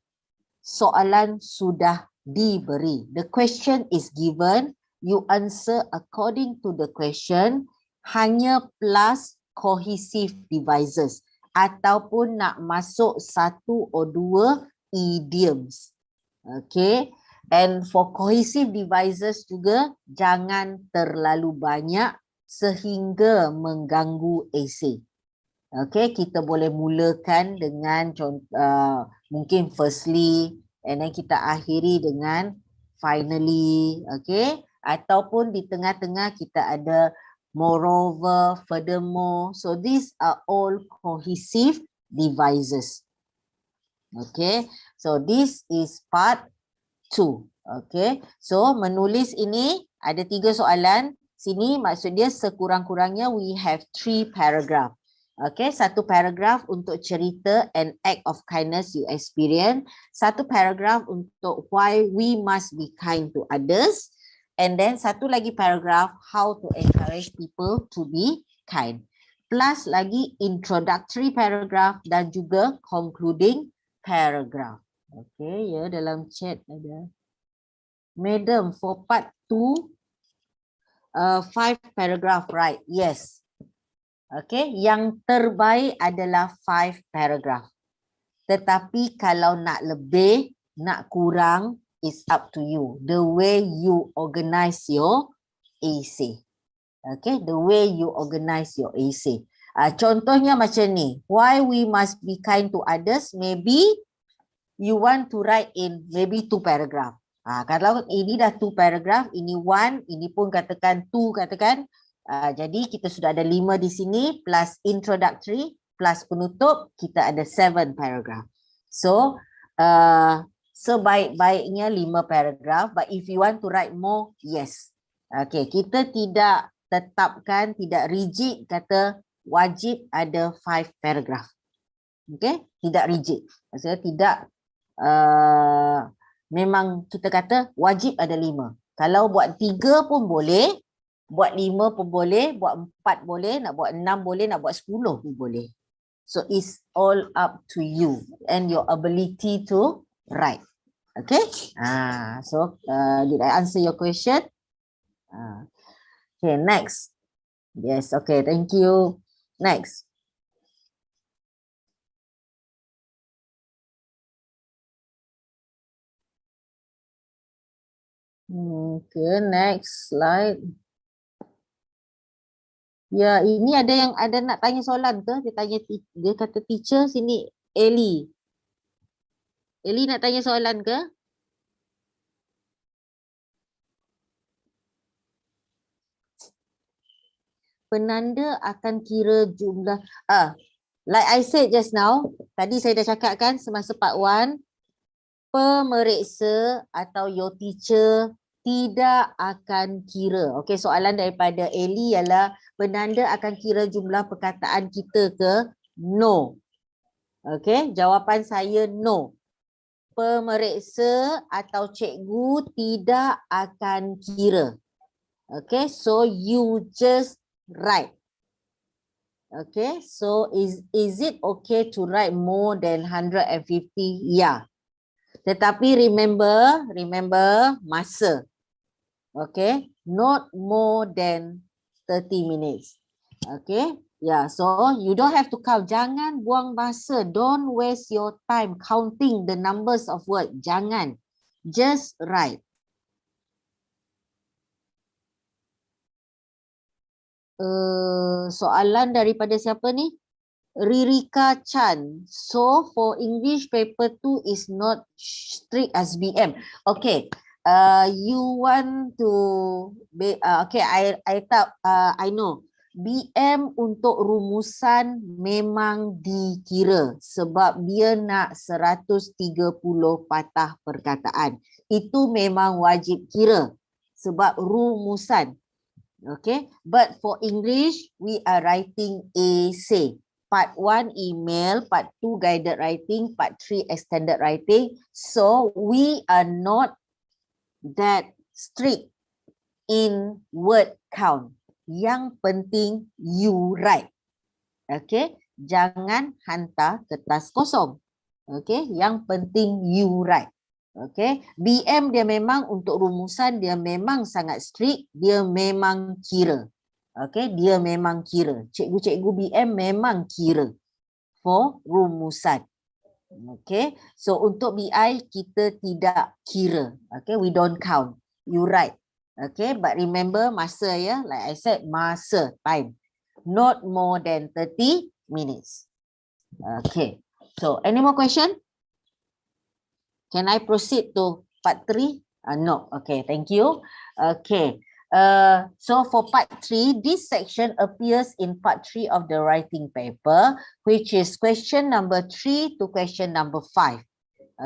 soalan sudah diberi. The question is given, you answer according to the question, hanya plus cohesive devices ataupun nak masuk satu atau dua idioms. Okay, and for cohesive devices juga jangan terlalu banyak sehingga mengganggu essay. Okay, kita boleh mulakan dengan mungkin firstly and then kita akhiri dengan finally, okay, ataupun di tengah-tengah kita ada moreover, furthermore. So these are all cohesive devices. Okay, so this is part 2. Okay, so menulis ini ada 3 soalan. Sini maksud dia sekurang-kurangnya we have 3 paragraph. Okay, 1 paragraph untuk cerita an act of kindness you experience. 1 paragraph untuk why we must be kind to others. And then 1 lagi paragraph how to encourage people to be kind. Plus lagi introductory paragraph dan juga concluding paragraph. Okay, ya, dalam chat ada. Madam, for part 2, 5 paragraph, right? Yes. Okay, yang terbaik adalah 5 paragraph. Tetapi kalau nak lebih, nak kurang, it's up to you. The way you organize your essay. Okay, the way you organize your essay. Contohnya macam ni. Why we must be kind to others? Maybe you want to write in maybe 2 paragraph. Kalau ini dah 2 paragraph, ini 1, ini pun katakan 2, katakan. Jadi kita sudah ada 5 di sini plus introductory plus penutup, kita ada 7 paragraph. So sebaik-baiknya 5 paragraph, but if you want to write more, yes. Okay, kita tidak tetapkan, tidak rigid kata wajib ada 5 paragraph. Okay, tidak rigid. Maksudnya tidak memang kita kata wajib ada 5. Kalau buat 3 pun boleh, buat 5 pun boleh, buat 4 boleh, nak buat 6 boleh, nak buat 10 pun boleh. So it's all up to you and your ability to write. Okay? So did I answer your question? Okay, next. Yes, okay, thank you. Next. Okay, next slide. Ya, ini ada yang ada nak tanya soalan ke? Dia kata teacher sini Eli. Eli nak tanya soalan ke? Penanda akan kira jumlah like I said just now, tadi saya dah cakap kan semasa part 1, pemeriksa atau your teacher tidak akan kira. Okey, soalan daripada Eli ialah penanda akan kira jumlah perkataan kita ke? No. Okey, jawapan saya no. Pemeriksa atau cikgu tidak akan kira. Okay, so you just write. Okay, so is it okay to write more than 150? Yeah. Tetapi remember masa. Okay, not more than 30 minutes. Okay, yeah, so you don't have to count. Jangan buang masa. Don't waste your time counting the numbers of words. Jangan. Just write. Soalan daripada siapa ni? Ririka Chan. So for English paper 2 is not strict as BM. Okay. You want to be, okay, I know. BM untuk rumusan memang dikira sebab dia nak 130 patah perkataan. Itu memang wajib kira sebab rumusan. Okay, but for English, we are writing essay. Part 1 email, part 2 guided writing, part 3 extended writing. So we are not that strict in word count. Yang penting you write. Okay, jangan hantar kertas kosong. Okay, yang penting you write. Okay, BM dia memang untuk rumusan dia memang sangat strict, dia memang kira. Okay, dia memang kira. Cikgu-cikgu BM memang kira for rumusan. Okay, so untuk BI kita tidak kira. Okay, we don't count. You write. Okay, but remember masa ya, like I said, masa, time. Not more than 30 minutes. Okay, so any more question? Can I proceed to part 3? No. Okay, thank you. Okay. So for part 3, this section appears in part 3 of the writing paper, which is question number 3 to question number 5.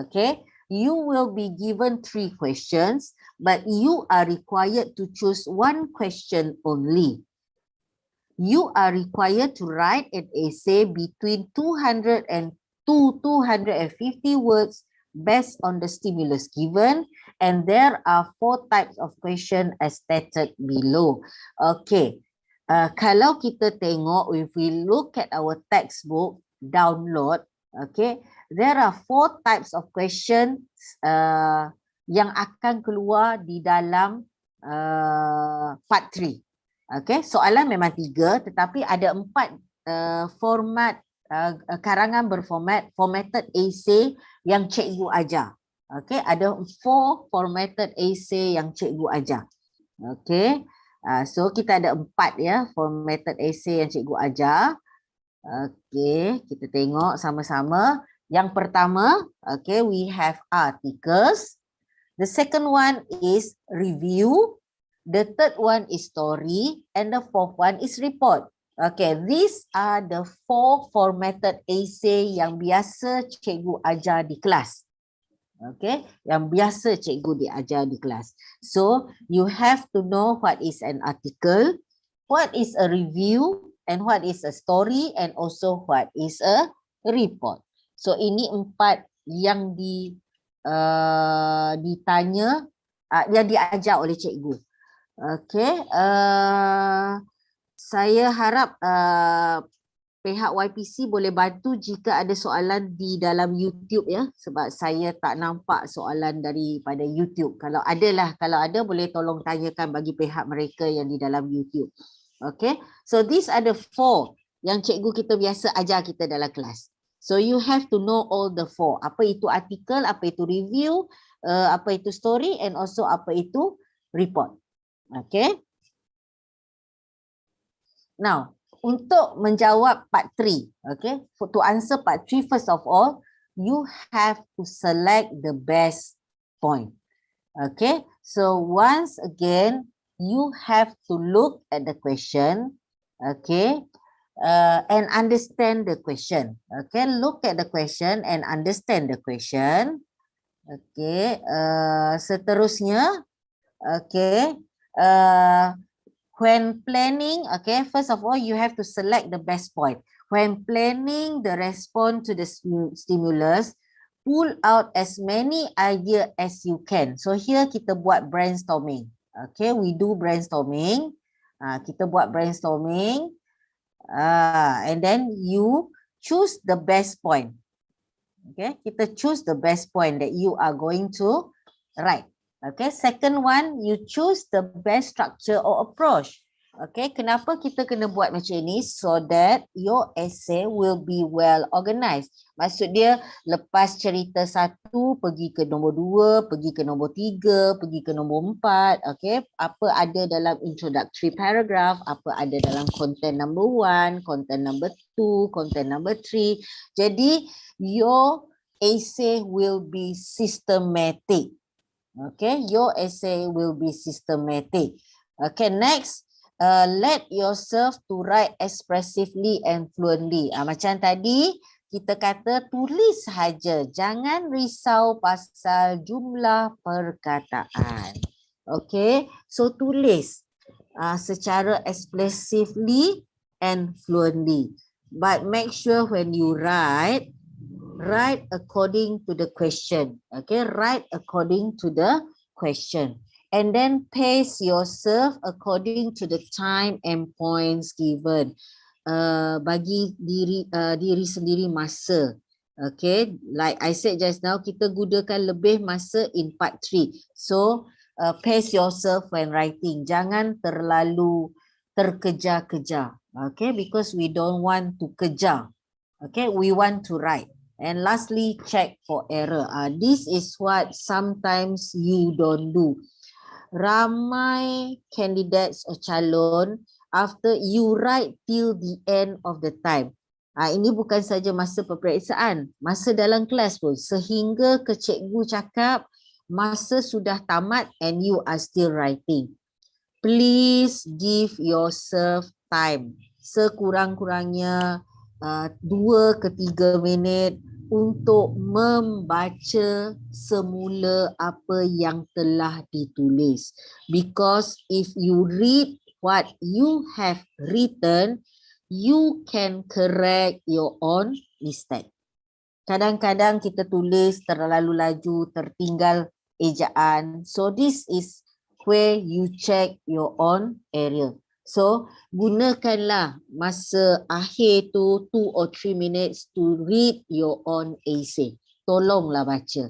Okay. You will be given 3 questions, but you are required to choose 1 question only. You are required to write an essay between 200 and 250 words based on the stimulus given, and there are 4 types of question as stated below. Okay, kalau kita tengok, if we look at our textbook download, okay, there are 4 types of questions yang akan keluar di dalam part 3. Okay, soalan memang 3, tetapi ada 4 format karangan formatted essay yang cikgu ajar. Okay, ada 4 formatted essay yang cikgu ajar. Okay, so kita ada 4 ya formatted essay yang cikgu ajar. Okay, kita tengok sama-sama. Yang pertama, okay, we have articles. The second one is review. The third one is story, and the fourth one is report. Okay, these are the 4 formatted essay yang biasa cikgu ajar di kelas. Okay, yang biasa cikgu diajar di kelas. So, you have to know what is an article, what is a review, and what is a story, and also what is a report. So, ini 4 yang ditanya, yang diajar oleh cikgu. Okay, saya harap pihak YPC boleh bantu jika ada soalan di dalam YouTube ya, sebab saya tak nampak soalan daripada YouTube. Kalau ada boleh tolong tanyakan bagi pihak mereka yang di dalam YouTube. Okay, so these are the 4 yang cikgu kita biasa ajar kita dalam kelas. So you have to know all the 4. Apa itu artikel, apa itu review, apa itu story, and also apa itu report. Okay. Now, untuk menjawab part 3, okay, to answer part 3, first of all, you have to select the best point. Okay, so once again, you have to look at the question, okay, and understand the question. Okay, look at the question and understand the question. Okay, seterusnya, okay, when planning, okay, first of all, you have to select the best point. When planning the response to the stimulus, pull out as many ideas as you can. So here kita buat brainstorming. Okay, we do brainstorming. Kita buat brainstorming. And then you choose the best point. Okay, kita choose the best point that you are going to write. Okay, second one, you choose the best structure or approach. Okay, kenapa kita kena buat macam ini? So that your essay will be well organized. Maksud dia, lepas cerita 1, pergi ke nombor 2, pergi ke nombor 3, pergi ke nombor 4. Okay, apa ada dalam introductory paragraph, apa ada dalam content number 1, content number 2, content number 3. Jadi, your essay will be systematic. Okay, your essay will be systematic. Okay, next, let yourself to write expressively and fluently. Macam tadi, kita kata tulis saja. Jangan risau pasal jumlah perkataan. Okay, so tulis secara expressively and fluently. But make sure when you write according to the question. Okay, write according to the question. And then pace yourself according to the time and points given. bagi diri sendiri masa. Okay, like I said just now, kita gunakan lebih masa in part 3. So, pace yourself when writing. Jangan terlalu terkejar-kejar. Okay, because we don't want to kejar. Okay, we want to write. And lastly, check for error. This is what sometimes you don't do. Ramai candidates or calon, after you write till the end of the time. Ini bukan saja masa peperiksaan, masa dalam kelas pun. Sehingga ke cikgu cakap masa sudah tamat and you are still writing. Please give yourself time. Sekurang-kurangnya 2 ke 3 minit untuk membaca semula apa yang telah ditulis. Because if you read what you have written, you can correct your own mistake. Kadang-kadang kita tulis terlalu laju, tertinggal ejaan. So this is where you check your own error. So gunakanlah masa akhir tu 2 or 3 minutes to read your own essay. Tolonglah baca.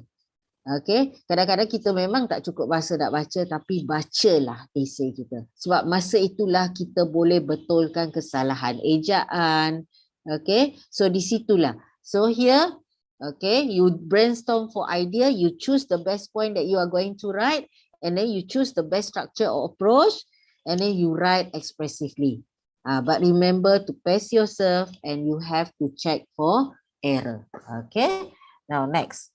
Okay, kadang-kadang kita memang tak cukup masa nak baca, tapi bacalah esei kita. Sebab masa itulah kita boleh betulkan kesalahan ejaan. Okay, so di situlah. So here, okay, you brainstorm for idea, you choose the best point that you are going to write, and then you choose the best structure or approach, and then you write expressively. But remember to pace yourself, and you have to check for error. Okay, now next.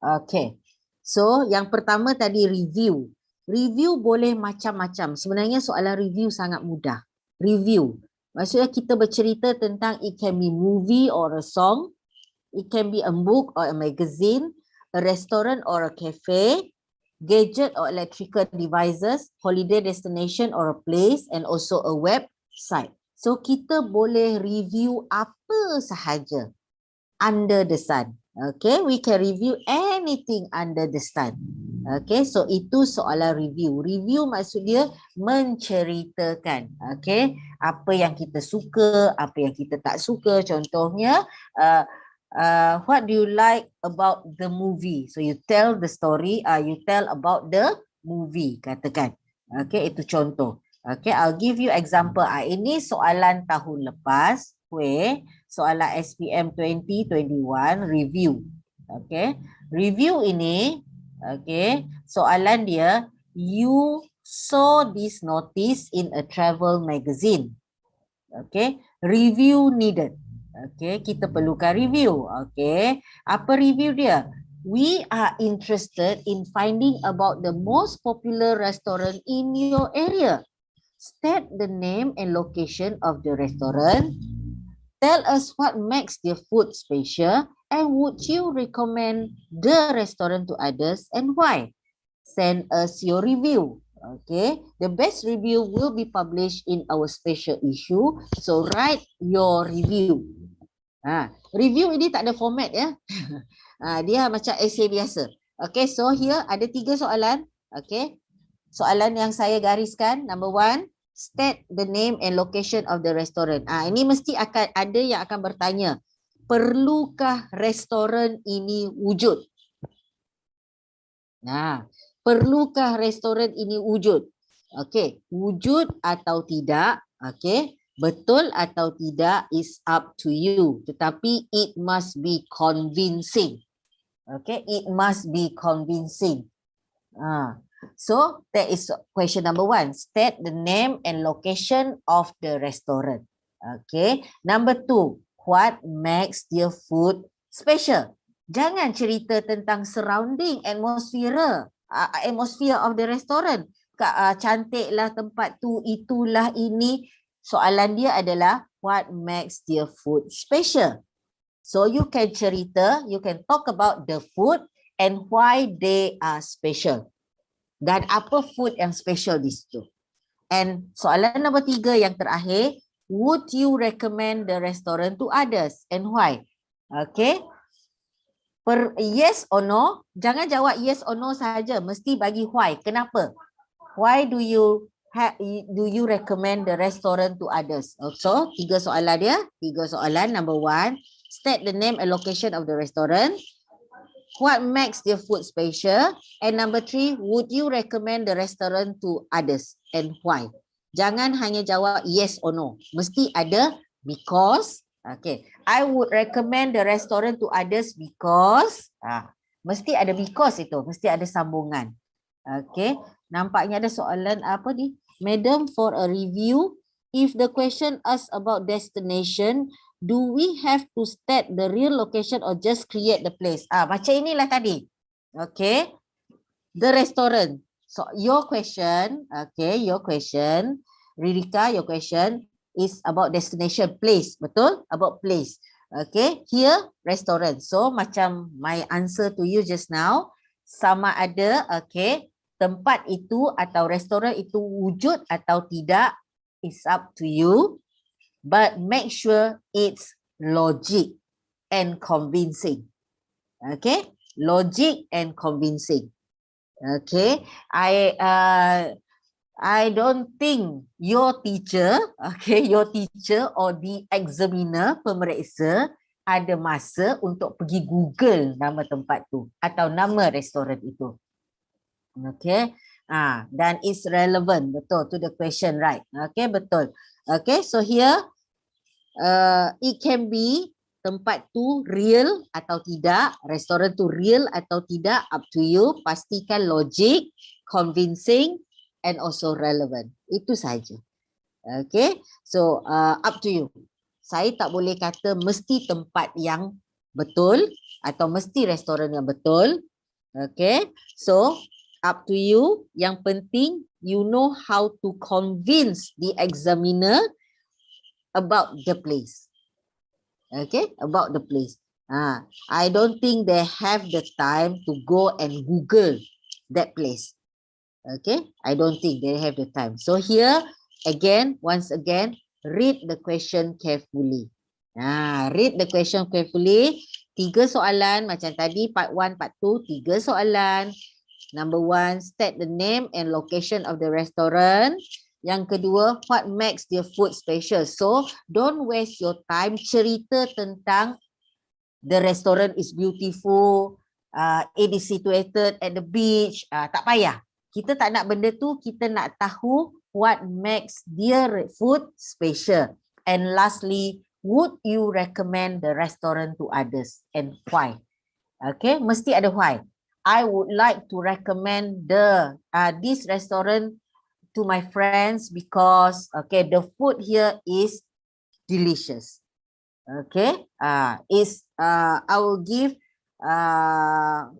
Okay, so yang pertama tadi review. Review boleh macam-macam. Sebenarnya soalan review sangat mudah. Review, maksudnya kita bercerita tentang, it can be movie or a song, it can be a book or a magazine, a restaurant or a cafe, gadget or electrical devices, holiday destination or a place, and also a website. So kita boleh review apa sahaja under the sun. Okay, we can review anything under the sun. Okay, so itu soalan review. Review maksud dia menceritakan. Okay, apa yang kita suka, apa yang kita tak suka. Contohnya, what do you like about the movie? So you tell the story, you tell about the movie, katakan. Okay, itu contoh. Okay, I'll give you example. Ini soalan tahun lepas. Soalan SPM 2021 review. Okay, review ini, okay, soalan dia, you saw this notice in a travel magazine. Okay, review needed. Okay, kita perlukan review. Okay, apa review dia? We are interested in finding about the most popular restaurant in your area. State the name and location of the restaurant. Tell us what makes their food special, and would you recommend the restaurant to others and why? Send us your review. Okay, the best review will be published in our special issue. So write your review. Review ini tak ada format ya. Dia macam essay biasa. Okay, so here ada 3 soalan. Okay, soalan yang saya gariskan. Number 1. State the name and location of the restaurant. Ini mesti akan ada yang akan bertanya, perlukah restoran ini wujud? Perlukah restoran ini wujud? Okey, wujud atau tidak? Okey, betul atau tidak is up to you. Tetapi it must be convincing. Okay, it must be convincing. So that is question number 1. State the name and location of the restaurant. Okay. Number 2. What makes their food special? Jangan cerita tentang surrounding atmosphere of the restaurant. Cantiklah tempat tu, itulah ini. Soalan dia adalah what makes their food special. So you can cerita, you can talk about the food and why they are special. Dan apa food yang special di situ. And soalan nombor 3 yang terakhir, would you recommend the restaurant to others and why? Okay. Yes or no, jangan jawab yes or no saja, mesti bagi why. Kenapa? Why do you recommend the restaurant to others? Also, 3 soalan dia. 3 soalan. Number 1, state the name and location of the restaurant. What makes their food special? And number 3, would you recommend the restaurant to others and why? Jangan hanya jawab yes or no. Mesti ada because. Okay, I would recommend the restaurant to others because. Mesti ada because itu. Mesti ada sambungan. Okay, nampaknya ada soalan apa ni? Madam, for a review, if the question asks about destination, do we have to state the real location or just create the place? Macam inilah tadi. Okay, the restaurant. So your question, okay, your question, Ririka, your question is about destination, place, betul? About place. Okay, here restaurant. So macam my answer to you just now, sama ada, okay, tempat itu atau restoran itu wujud atau tidak, is up to you. But make sure it's logic and convincing. Okay, logic and convincing. Okay, I don't think your teacher, okay, your teacher or the examiner, pemeriksa, ada masa untuk pergi Google nama tempat tu atau nama restoran itu. Okay, dan it's relevant, betul, to the question, right? Okay, betul. Okay, so here, it can be tempat tu real atau tidak, restoran tu real atau tidak, up to you. Pastikan logic, convincing, and also relevant. Itu saja. Okay, so up to you. Saya tak boleh kata mesti tempat yang betul atau mesti restoran yang betul. Okay, so up to you. Yang penting you know how to convince the examiner about the place. Okay, about the place. I don't think they have the time to go and Google that place. Okay, I don't think they have the time. So here, again, once again, read the question carefully. Read the question carefully. 3 soalan macam tadi, part 1, part 2, 3 soalan. Number 1, state the name and location of the restaurant. Yang kedua, what makes their food special? So, don't waste your time cerita tentang the restaurant is beautiful, it is situated at the beach. Tak payah. Kita tak nak benda tu, kita nak tahu what makes their food special. And lastly, would you recommend the restaurant to others and why? Okay, mesti ada why. I would like to recommend this restaurant to my friends because okay, the food here is delicious. Okay, I will give A+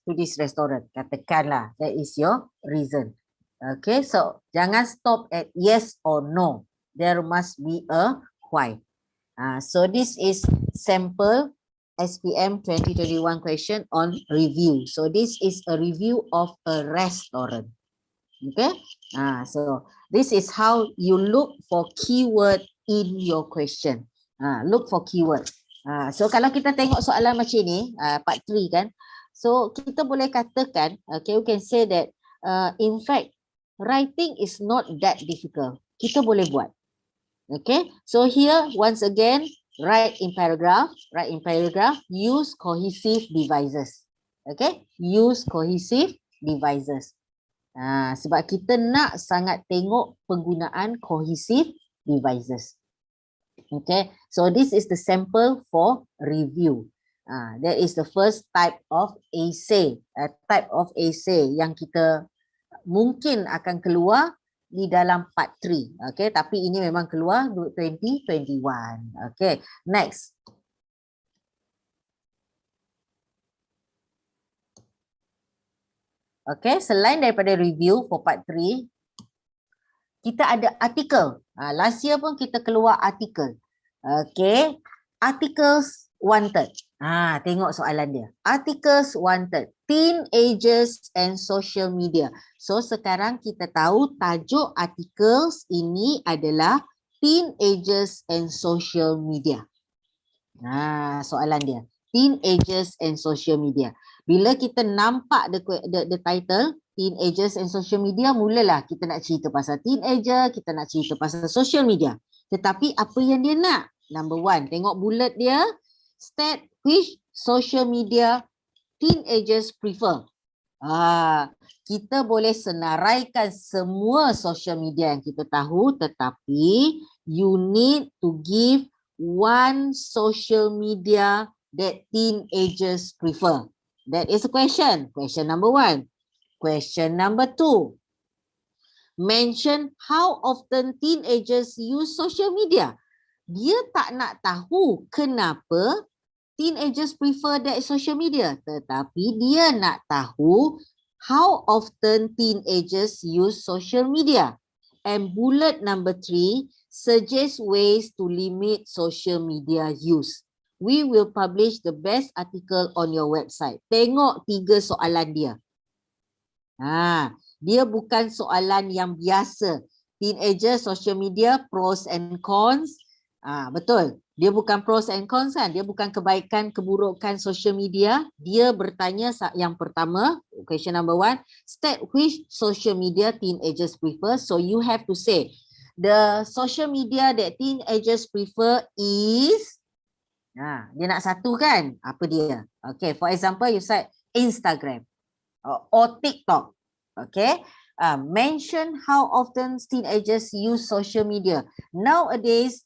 to this restaurant. Katakanlah, that is your reason. Okay, so jangan stop at yes or no. There must be a why. So this is sample SPM 2021 question on review. So this is a review of a restaurant. Okay, so this is how you look for keyword in your question. Look for keyword. So kalau kita tengok soalan macam ni, part 3 kan, so kita boleh katakan, okay, we can say that in fact writing is not that difficult. Kita boleh buat. Okay, so here once again, write in paragraph, use cohesive devices. Okay, use cohesive devices. Sebab kita nak sangat tengok penggunaan cohesive devices. Okay, so this is the sample for review. That is the first type of essay, yang kita mungkin akan keluar di dalam part 3. Okay, tapi ini memang keluar 2021. Okay, next. Okay, selain daripada review for part 3, kita ada artikel. Last year pun kita keluar artikel. Okay, articles wanted. Tengok soalan dia. Articles wanted, teenagers and social media. So sekarang kita tahu tajuk articles ini adalah teenagers and social media. Soalan dia. Teenagers and Social Media. Bila kita nampak the title, Teenagers and Social Media, mulalah kita nak cerita pasal teenager, kita nak cerita pasal social media. Tetapi apa yang dia nak? Number one, tengok bullet dia, state which social media teenagers prefer. Kita boleh senaraikan semua social media yang kita tahu, tetapi you need to give one social media that teenagers prefer. That is a question. Question number one. Question number two. Mention how often teenagers use social media. Dia tak nak tahu kenapa teenagers prefer that social media, tetapi dia nak tahu how often teenagers use social media. And bullet number 3, suggest ways to limit social media use. We will publish the best article on your website. Tengok 3 soalan dia. Dia bukan soalan yang biasa. Teenager, social media, pros and cons. Betul. Dia bukan pros and cons kan. Dia bukan kebaikan, keburukan social media. Dia bertanya yang pertama, question number 1, state which social media teenagers prefer. So you have to say, the social media that teenagers prefer is, dia nak satu kan? Apa dia? Okay, for example, you say Instagram or TikTok. Okay, mention how often teenagers use social media. Nowadays,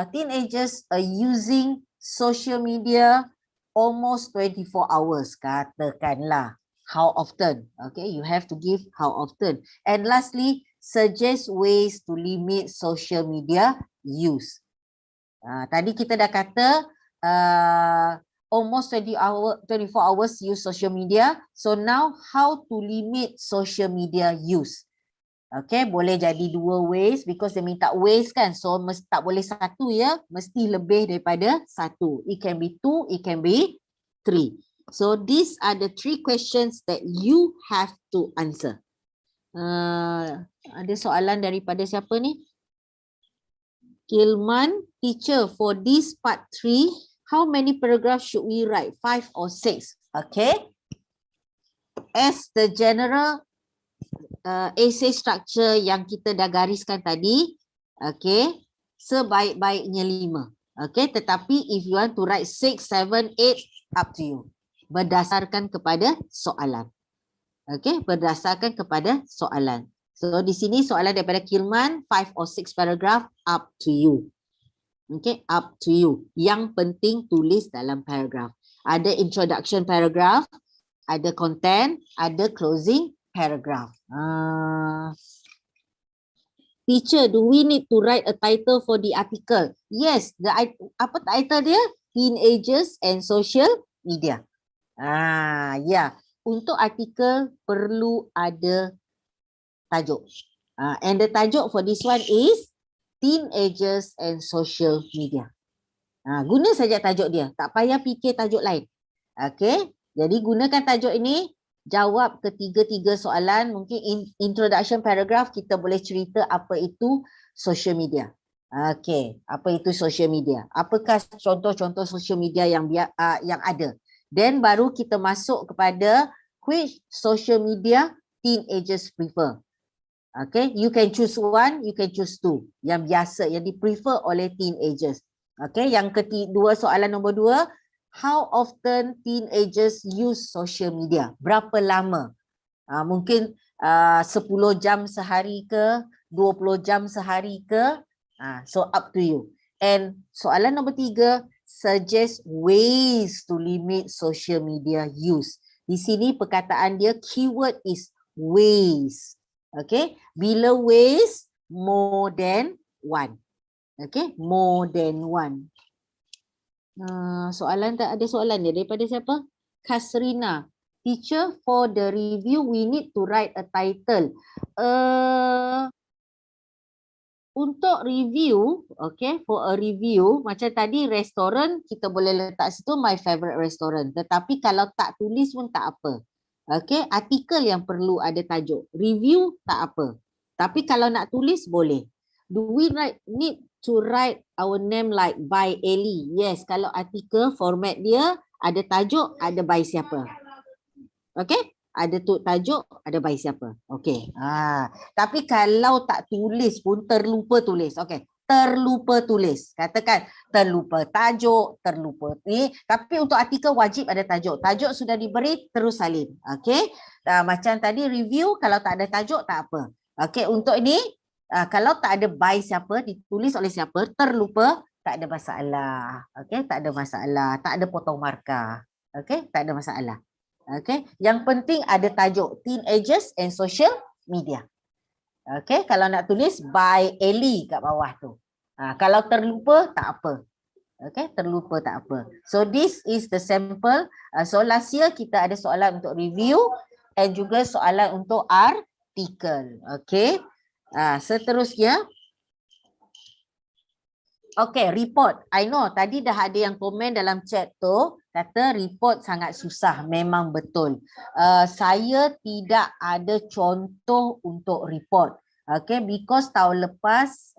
teenagers are using social media almost 24 hours. Katakanlah how often. Okay, you have to give how often. And lastly, suggest ways to limit social media use. Tadi kita dah kata almost 24 hours use social media. So now how to limit social media use. Okay, boleh jadi 2 ways because dia minta ways kan. So tak boleh 1 ya, mesti lebih daripada 1. It can be 2, it can be 3. So these are the 3 questions that you have to answer. Ada soalan daripada siapa ni? Kilman, teacher, for this part 3, how many paragraphs should we write? 5 or 6? Okay. As the general essay structure yang kita dah gariskan tadi, okay, sebaik-baiknya 5. Okay, tetapi if you want to write 6, 7, 8, up to you. Berdasarkan kepada soalan. Okay, berdasarkan kepada soalan. So di sini soalan daripada Kilman, 5 or 6 paragraph, up to you. Okay, up to you. Yang penting tulis dalam paragraph. Ada introduction paragraph, ada content, ada closing paragraph. Teacher, do we need to write a title for the article? Yes, apa title dia? Teenagers and Social Media. Ya, untuk artikel perlu ada tajuk. And the tajuk for this one is Teenagers and Social Media. Guna saja tajuk dia, tak payah fikir tajuk lain. Okay, jadi gunakan tajuk ini. Jawab ketiga-tiga soalan. Mungkin introduction paragraph kita boleh cerita apa itu social media. Okay, apa itu social media? Apakah contoh-contoh social media yang ada? Then baru kita masuk kepada which social media teenagers prefer. Okay, you can choose 1, you can choose 2. Yang biasa, yang di-prefer oleh teenagers. Okay, yang kedua soalan nombor 2. How often teenagers use social media? Berapa lama? Mungkin 10 jam sehari ke? 20 jam sehari ke? So up to you. And soalan nombor 3, suggest ways to limit social media use. Di sini perkataan dia, keyword is ways. Okay, bila ways, more than 1. Okay, more than 1. Soalan tak ada soalan dia daripada siapa? Kasrina. Teacher, for the review we need to write a title. Untuk review, okay, for a review, macam tadi restoran kita boleh letak situ my favorite restaurant. Tetapi kalau tak tulis pun tak apa. Okay, artikel yang perlu ada tajuk. Review tak apa. Tapi kalau nak tulis boleh. Do we need to write our name like by Ellie? Yes, kalau artikel format dia ada tajuk, ada by siapa. Okey? Ada tajuk, ada by siapa. Okey. Tapi kalau tak tulis pun terlupa tulis. Okey. Terlupa tulis. Katakan terlupa tajuk, terlupa ni. Tapi untuk artikel wajib ada tajuk. Tajuk sudah diberi, terus salin. Okey. Macam tadi review, kalau tak ada tajuk tak apa. Okey, untuk ini kalau tak ada by siapa, ditulis oleh siapa, terlupa, tak ada masalah. Okey, tak ada masalah. Tak ada potong markah. Okey, tak ada masalah. Okay. Yang penting ada tajuk teenagers and social media. Okay. Kalau nak tulis by Ellie kat bawah tu. Kalau terlupa tak apa. Okay. Terlupa tak apa. So this is the sample. So last year kita ada soalan untuk review and juga soalan untuk artikel. Okay. Seterusnya. Okay, report. I know tadi dah ada yang komen dalam chat tu. Kata report sangat susah. Memang betul. Saya tidak ada contoh untuk report. Okay, because tahun lepas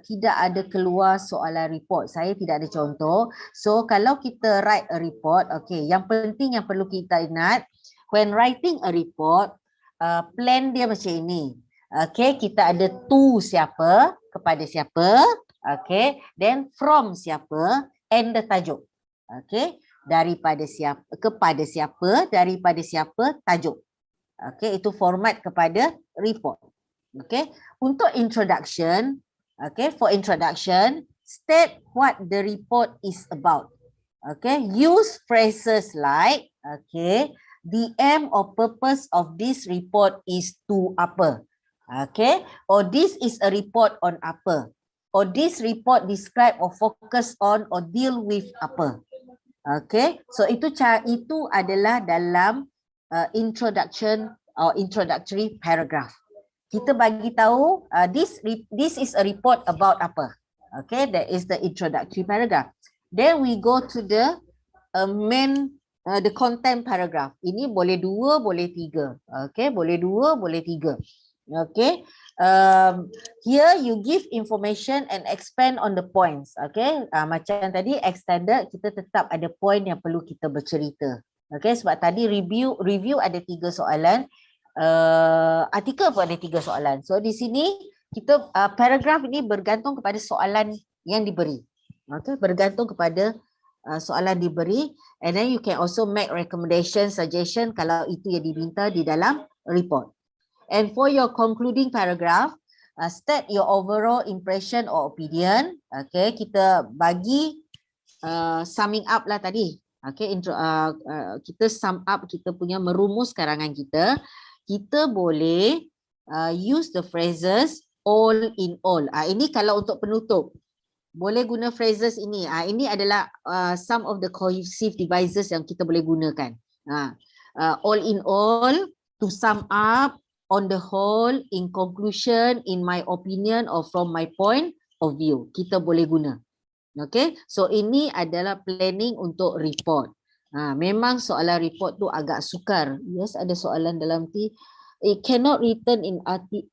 tidak ada keluar soalan report. Saya tidak ada contoh. So, kalau kita write a report, okay, yang penting yang perlu kita ingat, when writing a report, plan dia macam ini. Okay, kita ada to siapa, kepada siapa. Okay, then from siapa and the tajuk. Okay, daripada siapa, kepada siapa, daripada siapa, tajuk. Okay, itu format kepada report. Okay, untuk introduction, okay, for introduction, state what the report is about. Okay, use phrases like, okay, the aim or purpose of this report is to apa. Okay, or this is a report on apa. Or this report describe or focus on or deal with apa. Okay, so itu adalah dalam introduction or introductory paragraph. Kita bagi tahu this is a report about apa. Okay, that is the introductory paragraph. Then we go to the main the content paragraph. Ini boleh 2, boleh 3. Okay, boleh 2, boleh 3. Okay. Here you give information and expand on the points. Okay, macam tadi extended, kita tetap ada point yang perlu kita bercerita. Okay, sebab tadi review ada 3 soalan, artikel pun ada 3 soalan. So di sini kita paragraf ini bergantung kepada soalan yang diberi. Okay, bergantung kepada soalan diberi, and then you can also make recommendation, suggestion kalau itu yang diminta di dalam report. And for your concluding paragraph, state your overall impression or opinion. Okay, kita bagi summing up lah tadi. Okay, kita sum up, kita punya merumus karangan kita. Kita boleh use the phrases all in all. Ini kalau untuk penutup. Boleh guna phrases ini. Ini adalah some of the cohesive devices yang kita boleh gunakan. All in all, to sum up, on the whole, in conclusion, in my opinion, or from my point of view. Kita boleh guna. Okay, so ini adalah planning untuk report. Memang soalan report tu agak sukar. Yes, ada soalan dalam it cannot written in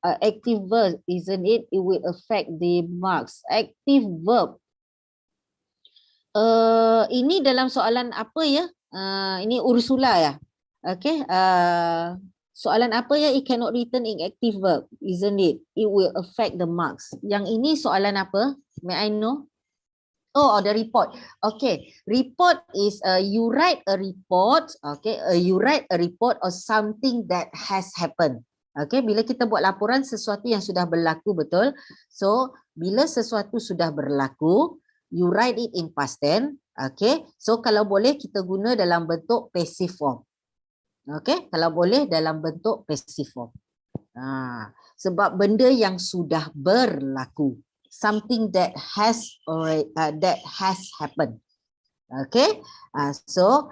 active verb, isn't it? It will affect the marks. Active verb. Ini dalam soalan apa ya? Ini Ursula ya. Okay. Soalan apa ya? It cannot written in active verb, isn't it? It will affect the marks. Yang ini soalan apa? May I know? Oh, the report. Okay, report is you write a report. Okay, you write a report of something that has happened. Okay, bila kita buat laporan sesuatu yang sudah berlaku, betul? So, bila sesuatu sudah berlaku, you write it in past tense. Okay, so kalau boleh kita guna dalam bentuk passive form. Okay, kalau boleh dalam bentuk passive form. Sebab benda yang sudah berlaku, something that has happened. Okay, so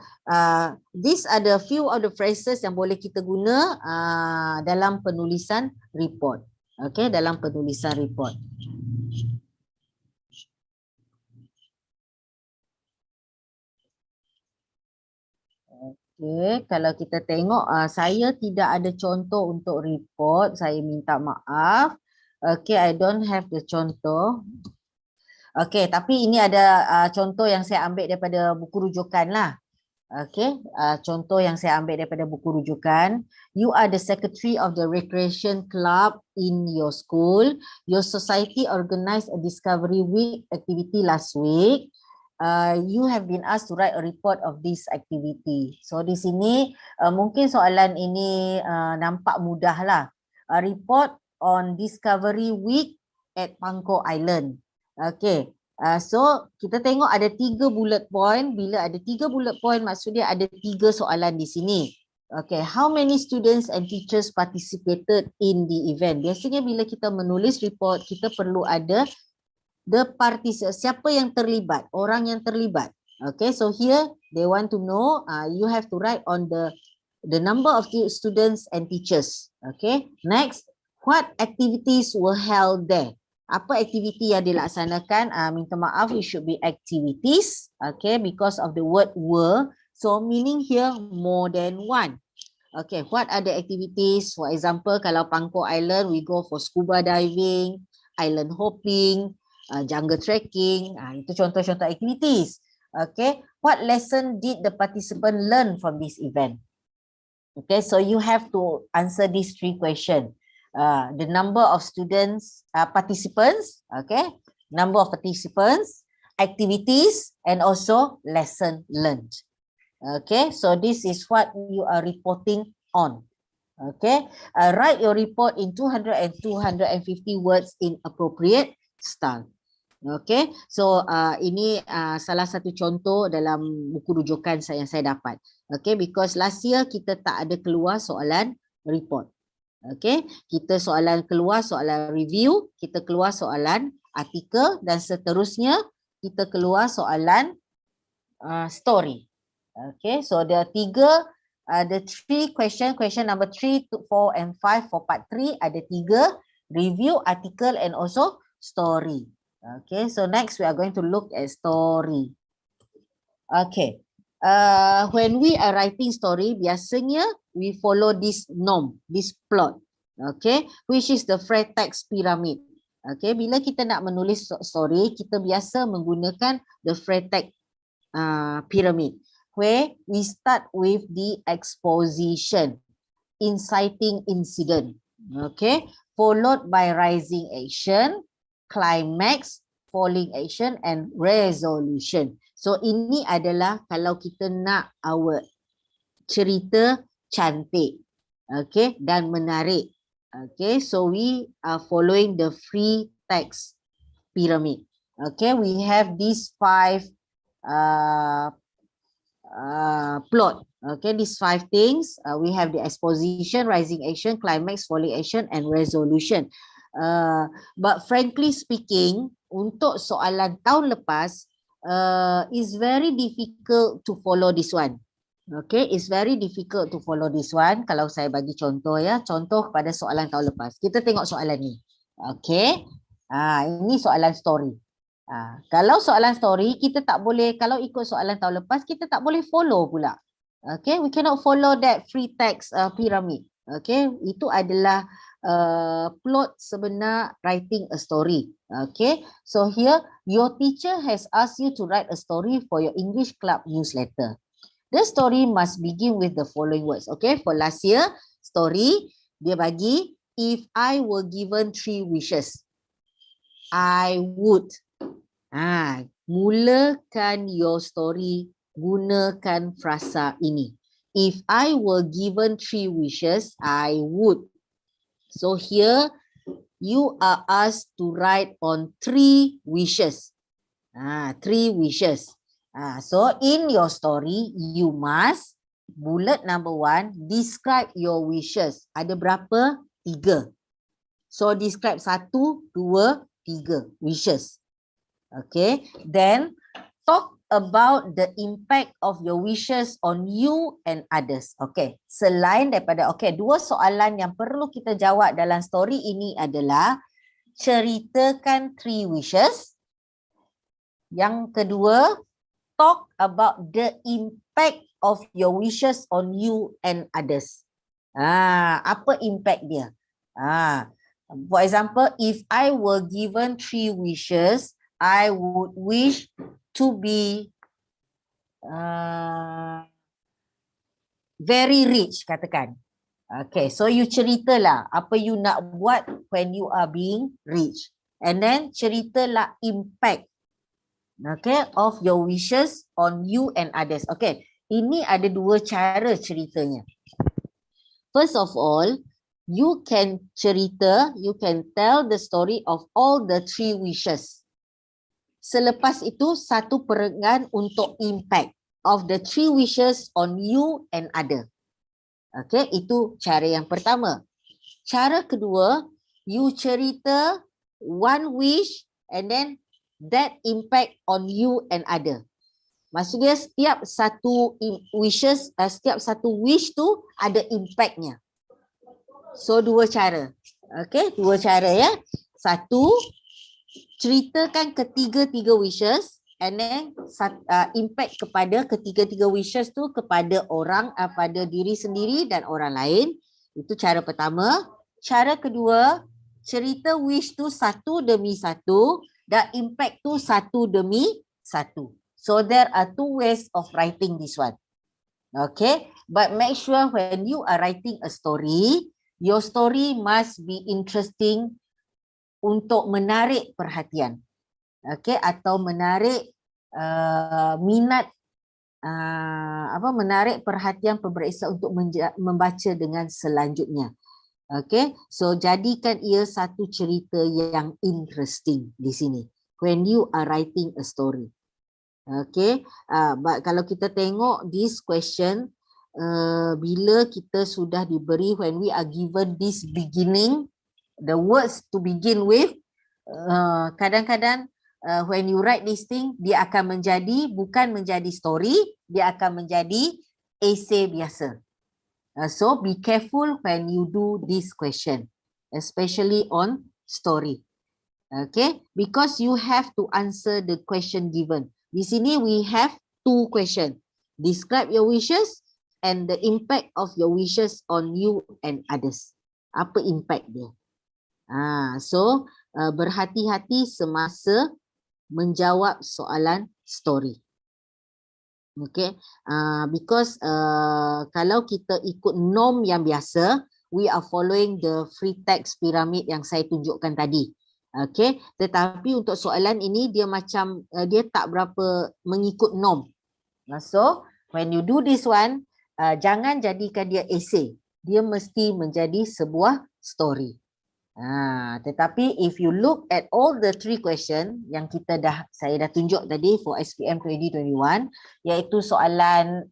these are the few of the phrases yang boleh kita guna dalam penulisan report. Okay, dalam penulisan report. Okay, kalau kita tengok, saya tidak ada contoh untuk report, saya minta maaf. Okay, I don't have the contoh. Okay, tapi ini ada contoh yang saya ambil daripada buku rujukan lah. Okay, contoh yang saya ambil daripada buku rujukan. You are the secretary of the recreation club in your school. Your society organized a discovery week activity last week. You have been asked to write a report of this activity. So di sini mungkin soalan ini nampak mudah lah. A report on discovery week at Pangkor Island. Okay. So kita tengok ada 3 bullet point. Bila ada 3 bullet point, maksudnya ada 3 soalan di sini. Okay, how many students and teachers participated in the event? Biasanya bila kita menulis report, kita perlu ada the participant, siapa yang terlibat, orang yang terlibat. Okay, so here they want to know, you have to write on the number of students and teachers. Okay, next, what activities were held there? Apa aktiviti yang dilaksanakan? Minta maaf, it should be activities. Okay, because of the word were. So meaning here more than one. Okay, what are the activities? For example, kalau Pangkor Island, we go for scuba diving, island hopping, jungle trekking. Itu contoh-contoh activities. Okay, what lesson did the participant learn from this event? Okay, so you have to answer these 3 questions. The number of students, participants, okay, number of participants, activities, and also lesson learned. Okay, so this is what you are reporting on. Okay, write your report in 200 and 250 words in appropriate style. Okay, so ini salah satu contoh dalam buku rujukan yang saya dapat. Okay, because last year kita tak ada keluar soalan report. Okay, kita soalan keluar soalan review, kita keluar soalan artikel dan seterusnya kita keluar soalan story. Okay, so the 3 question number 3, 4 and 5 for part 3 ada 3 review, article and also story. Okay, so next we are going to look at story. Okay. When we are writing story, biasanya we follow this norm, this plot, okay, which is the free text pyramid. Okay, bila kita nak menulis story, kita biasa menggunakan the free text pyramid, where we start with the exposition, inciting incident, okay, followed by rising action, climax, falling action and resolution. So ini adalah kalau kita nak our cerita cantik, okay, dan menarik. Okay, so we are following the free text pyramid. Okay, we have these 5 plot. Okay, these 5 things. We have the exposition, rising action, climax, falling action and resolution. But frankly speaking, untuk soalan tahun lepas, it's very difficult to follow this one. Okay, it's very difficult to follow this one. Kalau saya bagi contoh ya, contoh pada soalan tahun lepas. Kita tengok soalan ni. Okay, ini soalan story. Kalau soalan story, kita tak boleh, kalau ikut soalan tahun lepas, kita tak boleh follow pula. Okay, we cannot follow that free text pyramid. Okay, itu adalah plot sebenar writing a story. Okay, so here your teacher has asked you to write a story for your English club newsletter. The story must begin with the following words. Okay, for last year story dia bagi, if I were given 3 wishes, I would. Mulakan your story gunakan frasa ini. If I were given 3 wishes, I would. So here you are asked to write on 3 wishes. 3 wishes. So in your story, you must, bullet number 1, describe your wishes. Ada berapa? 3. So describe 1, 2, 3 wishes. Okay. Then talk about the impact of your wishes on you and others. Okay. Selain daripada, okay, 2 soalan yang perlu kita jawab dalam story ini adalah ceritakan 3 wishes. Yang kedua, talk about the impact of your wishes on you and others. Apa impact dia? For example, if I were given 3 wishes, I would wish to be very rich, katakan. Okay, so you ceritalah apa you nak buat when you are being rich. And then ceritalah impact, okay, of your wishes on you and others. Okay, ini ada dua cara ceritanya. First of all, you can cerita, you can tell the story of all the 3 wishes. Selepas itu, satu perengan untuk impact of the 3 wishes on you and other. Okay, itu cara yang pertama. Cara kedua, you cerita one wish and then that impact on you and other. Maksudnya setiap satu wishes, setiap satu wish tu ada impactnya. So dua cara. Okay, dua cara ya. Satu, ceritakan ketiga-tiga wishes and then impact kepada ketiga-tiga wishes tu kepada orang, pada diri sendiri dan orang lain. Itu cara pertama. Cara kedua, cerita wish tu satu demi satu dan impact tu satu demi satu. So there are 2 ways of writing this one. Okay, but make sure when you are writing a story, your story must be interesting untuk menarik perhatian. Okay, atau menarik minat, menarik perhatian pemeriksa untuk membaca dengan selanjutnya. Okay, so jadikan ia satu cerita yang interesting di sini when you are writing a story. Okay, but kalau kita tengok this question, bila kita sudah diberi, when we are given this beginning, the words to begin with, kadang-kadang when you write this thing, dia akan menjadi, bukan menjadi story, dia akan menjadi essay biasa. So be careful when you do this question, especially on story. Okay, because you have to answer the question given. Di sini we have 2 questions. Describe your wishes and the impact of your wishes on you and others. Apa impact dia? So berhati-hati semasa menjawab soalan story. Okay, because kalau kita ikut norm yang biasa, we are following the free text pyramid yang saya tunjukkan tadi. Okay, tetapi untuk soalan ini dia macam dia tak berapa mengikut norm. So when you do this one, jangan jadikan dia essay. Dia mesti menjadi sebuah story. Tetapi if you look at all the 3 question yang saya dah tunjuk tadi for SPM 2021, iaitu soalan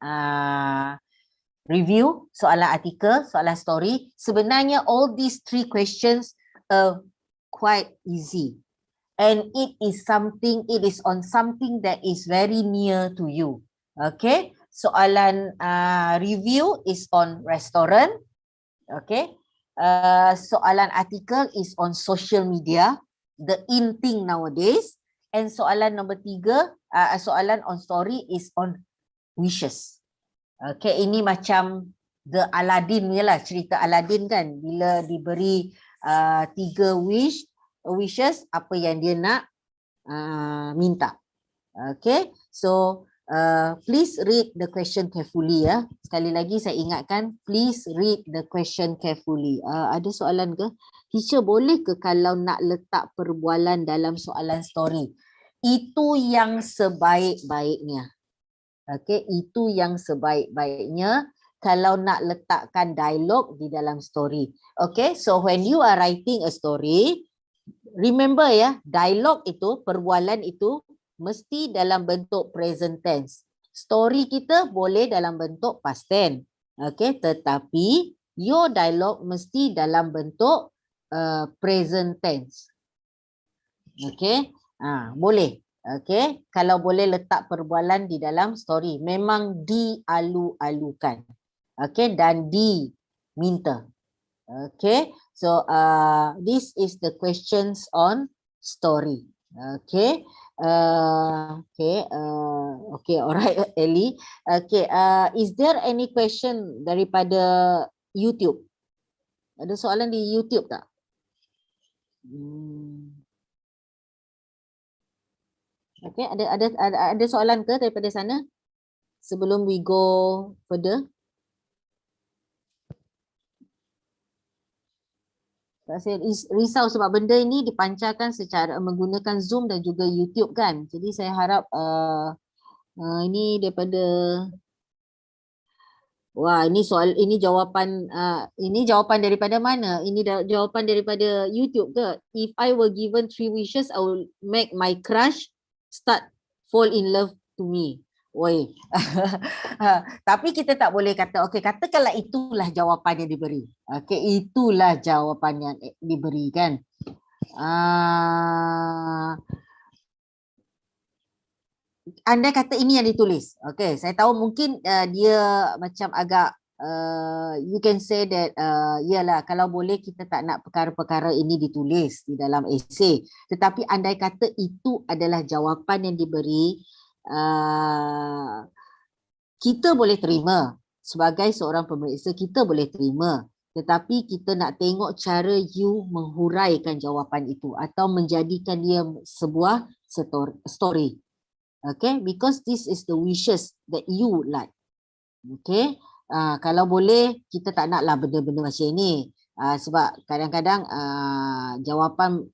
review, soalan artikel, soalan story, sebenarnya all these 3 questions quite easy, and it is on something that is very near to you. Okay, soalan review is on restaurant. Okay, soalan artikel is on social media, the in thing nowadays, and soalan nombor 3, soalan on story is on wishes. Okay, ini macam the Aladdin ni lah, cerita Aladdin kan, bila diberi 3 wishes, apa yang dia nak minta. Okay, so please read the question carefully ya. Sekali lagi saya ingatkan, please read the question carefully. Ada soalan ke? Teacher, boleh ke kalau nak letak perbualan dalam soalan story? Itu yang sebaik-baiknya. Okay, itu yang sebaik-baiknya. Kalau nak letakkan dialog di dalam story. Okay, so when you are writing a story, remember ya, dialog itu, perbualan itu mesti dalam bentuk present tense. Story kita boleh dalam bentuk past tense. Okay, tetapi your dialog mesti dalam bentuk present tense. Okay, boleh. Okay, kalau boleh letak perbualan di dalam story, memang dialu-alukan. Okay, dan diminta. Okay, so this is the questions on story. Okay, okay, alright, Ellie. Okay, is there any question daripada YouTube? Ada soalan di YouTube tak? Okay, ada soalan ke daripada sana sebelum we go further? Saya risau sebab benda ini dipancarkan secara menggunakan Zoom dan juga YouTube kan. Jadi saya harap ini daripada ini jawapan daripada mana? Ini jawapan daripada YouTube ke? If I were given 3 wishes, I will make my crush start fall in love to me. Oi. Tapi kita tak boleh kata, okey, katakanlah itulah jawapan yang diberi. Okey, itulah jawapan yang diberi kan. Andai kata ini yang ditulis. Okey, saya tahu mungkin dia macam agak you can say that yalah, kalau boleh kita tak nak perkara-perkara ini ditulis di dalam esei. Tetapi andai kata itu adalah jawapan yang diberi, kita boleh terima sebagai seorang pemeriksa, kita boleh terima, tetapi kita nak tengok cara you menghuraikan jawapan itu atau menjadikan dia sebuah story. Okay, because this is the wishes that you like. Okay, kalau boleh kita tak naklah benda-benda macam ni. Sebab kadang-kadang jawapan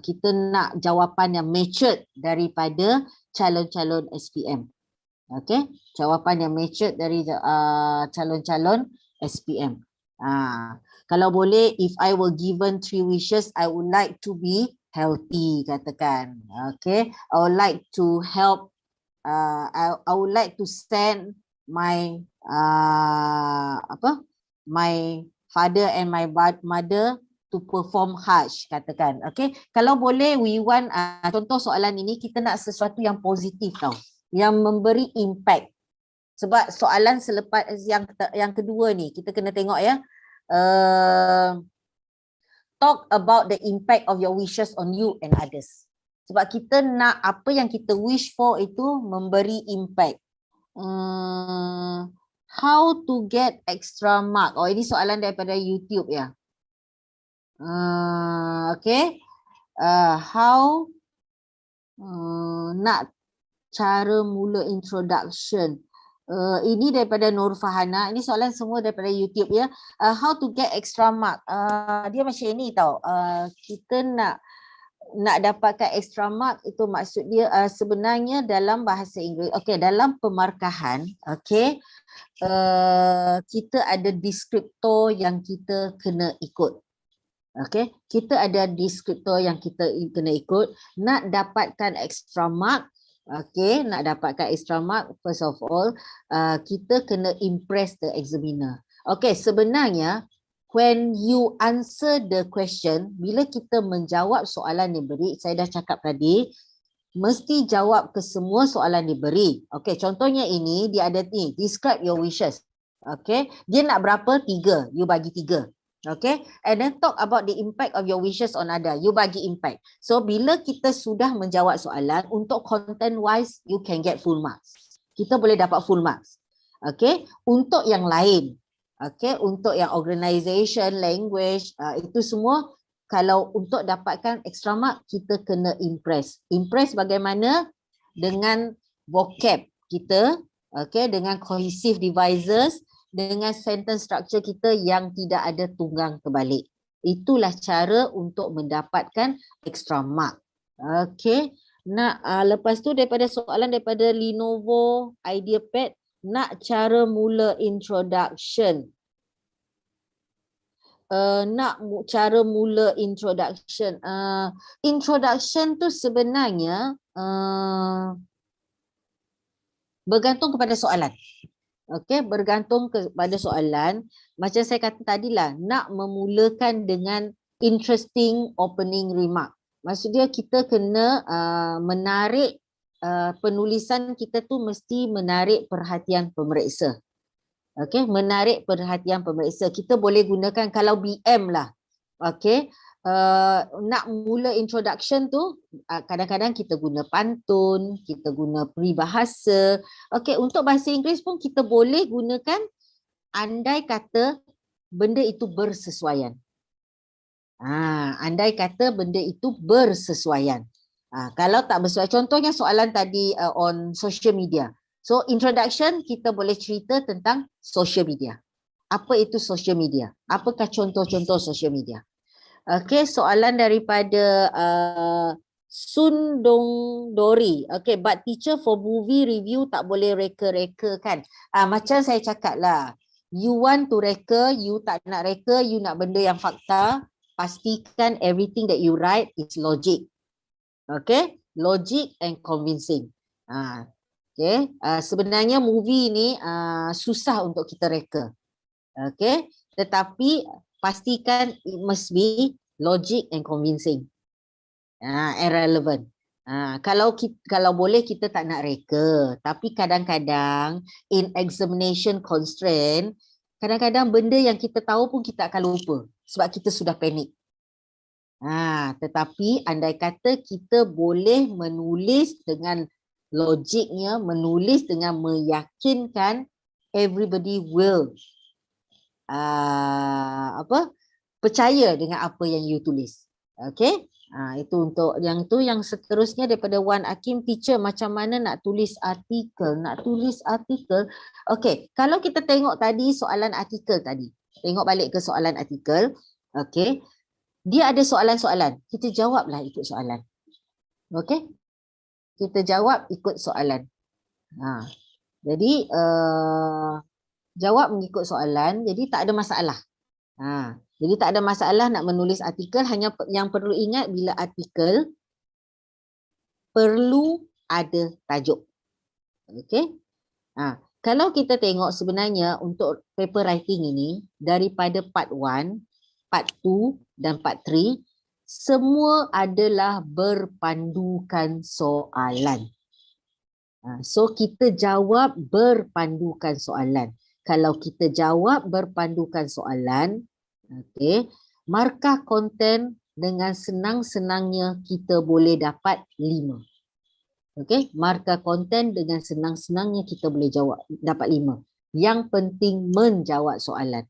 kita nak jawapan yang matured daripada calon-calon SPM. Okay, jawapan yang matured dari calon-calon SPM. Kalau boleh, if I were given 3 wishes, I would like to be healthy, katakan. Okay, I would like to help. I would like to send my my father and my mother to perform Hajj, katakan. Okay, kalau boleh, we want contoh soalan ini kita nak sesuatu yang positif tau, yang memberi impact. Sebab soalan selepas yang kedua ni kita kena tengok ya. Talk about the impact of your wishes on you and others. Sebab kita nak apa yang kita wish for itu memberi impact. How to get extra mark? Oh, ini soalan daripada YouTube ya. Okay. How nak cara mula introduction. Ini daripada Nur Fahana. Ini soalan semua daripada YouTube ya. How to get extra mark. Dia macam ini tau. Kita nak dapatkan extra mark, itu maksud dia sebenarnya dalam bahasa Inggeris. Okey, dalam pemarkahan, okey, kita ada deskriptor yang kita kena ikut. Okey, kita ada deskriptor yang kita kena ikut. Nak dapatkan extra mark, okey, nak dapatkan extra mark, first of all, kita kena impress the examiner. Okey, sebenarnya when you answer the question, bila kita menjawab soalan diberi, saya dah cakap tadi, mesti jawab ke semua soalan diberi. Okey, contohnya ini, dia ada ni, describe your wishes. Okey, dia nak berapa? 3, you bagi 3. Okey, and then talk about the impact of your wishes on other, you bagi impact. So, bila kita sudah menjawab soalan, untuk content wise, you can get full marks. Kita boleh dapat full marks. Okey, untuk yang lain, okay, untuk yang organisation, language, itu semua kalau untuk dapatkan extra mark kita kena impress. Impress bagaimana? Dengan vocab kita, okay, dengan cohesive devices, dengan sentence structure kita yang tidak ada tunggang terbalik. Itulah cara untuk mendapatkan extra mark. Okay, lepas tu daripada soalan daripada Lenovo IdeaPad, nak cara mula introduction. Cara mula introduction. Introduction tu sebenarnya bergantung kepada soalan. Okey, bergantung kepada soalan. Macam saya kata tadilah, nak memulakan dengan interesting opening remark. Maksudnya kita kena menarik penulisan kita tu mesti menarik perhatian pemeriksa. Okey, menarik perhatian pemeriksa. Kita boleh gunakan kalau BM lah. Okey, nak mula introduction tu kadang-kadang kita guna pantun, kita guna peribahasa. Okey, untuk bahasa Inggeris pun kita boleh gunakan andai kata benda itu bersesuaian. Andai kata benda itu bersesuaian. Kalau tak bersesuaian, contohnya soalan tadi on social media. So introduction kita boleh cerita tentang social media. Apa itu social media? Apakah contoh-contoh social media? Okay, soalan daripada Sundong Dori. Okay, but teacher for movie review tak boleh reka-reka kan? Macam saya cakap lah, you want to reka, you tak nak reka, you nak benda yang fakta, pastikan everything that you write is logic. Okay, logic and convincing. Okay, sebenarnya movie ni susah untuk kita reka. Okay, tetapi pastikan it must be logic and convincing. And relevant. Kalau boleh kita tak nak reka, tapi kadang-kadang in examination constraint, kadang-kadang benda yang kita tahu pun kita akan lupa sebab kita sudah panik. Tetapi andai kata kita boleh menulis dengan logiknya, menulis dengan meyakinkan, everybody will percaya dengan apa yang you tulis. Okay, itu untuk yang tu. Yang seterusnya daripada Wan Hakim, teacher macam mana nak tulis artikel? Okay, kalau kita tengok tadi soalan artikel tadi, tengok balik ke soalan artikel. Okay, dia ada soalan-soalan, kita jawablah ikut soalan. Okay, kita jawab ikut soalan. Jadi jawab mengikut soalan, jadi tak ada masalah. Jadi tak ada masalah nak menulis artikel, hanya yang perlu ingat bila artikel perlu ada tajuk. Okey. Kalau kita tengok sebenarnya untuk paper writing ini daripada part 1, part 2 dan part 3 semua adalah berpandukan soalan. So kita jawab berpandukan soalan. Kalau kita jawab berpandukan soalan, okey, markah konten dengan senang-senangnya kita boleh dapat 5. Okey, markah konten dengan senang-senangnya kita boleh dapat 5. Yang penting menjawab soalan.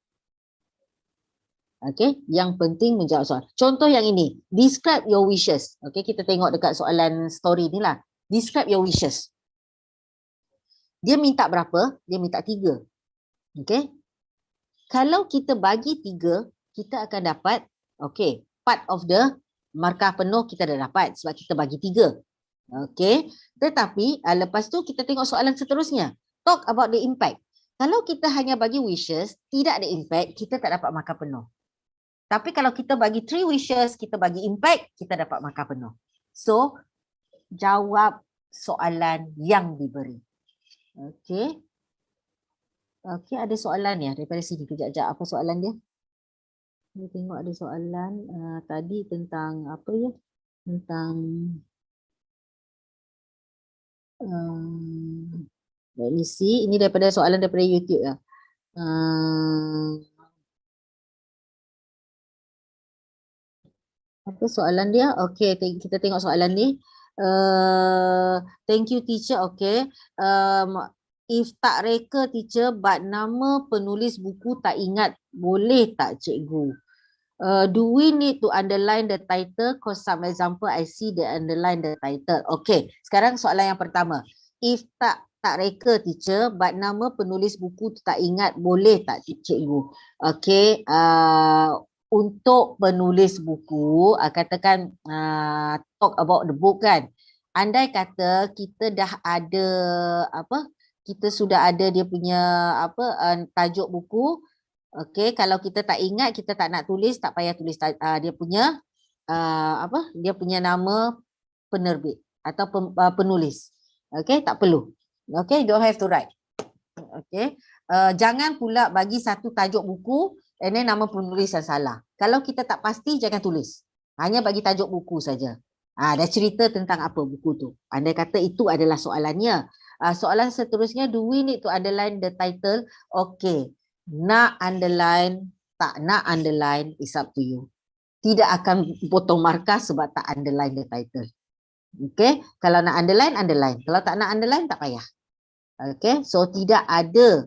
Okey, yang penting menjawab soalan. Contoh yang ini, describe your wishes. Okey, kita tengok dekat soalan story ni lah. Describe your wishes. Dia minta berapa? Dia minta 3. Okey. Kalau kita bagi 3, kita akan dapat, okey, part of the markah penuh kita dah dapat sebab kita bagi 3. Okey. Tetapi lepas tu kita tengok soalan seterusnya. Talk about the impact. Kalau kita hanya bagi wishes, tidak ada impact, kita tak dapat markah penuh. Tapi kalau kita bagi 3 wishes, kita bagi impact, kita dapat markah penuh. So, jawab soalan yang diberi. Okey. Okey, ada soalan ya daripada sini. Kejap-kejap, apa soalan dia? Kita tengok ada soalan tadi tentang apa ya? Tentang let me see. Ini daripada soalan daripada YouTube ya. Apa soalan dia? Okey, kita tengok soalan ni. Thank you teacher. Okey. If tak reka teacher, but nama penulis buku tak ingat, boleh tak cikgu? Do we need to underline the title? Cause some example I see they underline the title. Okay, sekarang soalan yang pertama. If tak reka teacher, but nama penulis buku tak ingat, boleh tak cikgu? Okay, untuk penulis buku, katakan talk about the book kan. Andai kata kita dah ada kita sudah ada dia punya tajuk buku. Okey, kalau kita tak ingat, kita tak nak tulis, tak payah tulis dia punya dia punya nama penerbit atau penulis. Okey, tak perlu. Okey, don't have to write. Okey. Jangan pula bagi satu tajuk buku and then nama penulis yang salah. Kalau kita tak pasti, jangan tulis. Hanya bagi tajuk buku saja. Dah cerita tentang apa buku tu. Andai kata itu adalah soalannya. Soalan seterusnya, do we need to underline the title? Okay, nak underline, tak nak underline, is up to you. Tidak akan potong markah sebab tak underline the title. Okay, kalau nak underline, underline. Kalau tak nak underline, tak payah. Okay, so tidak ada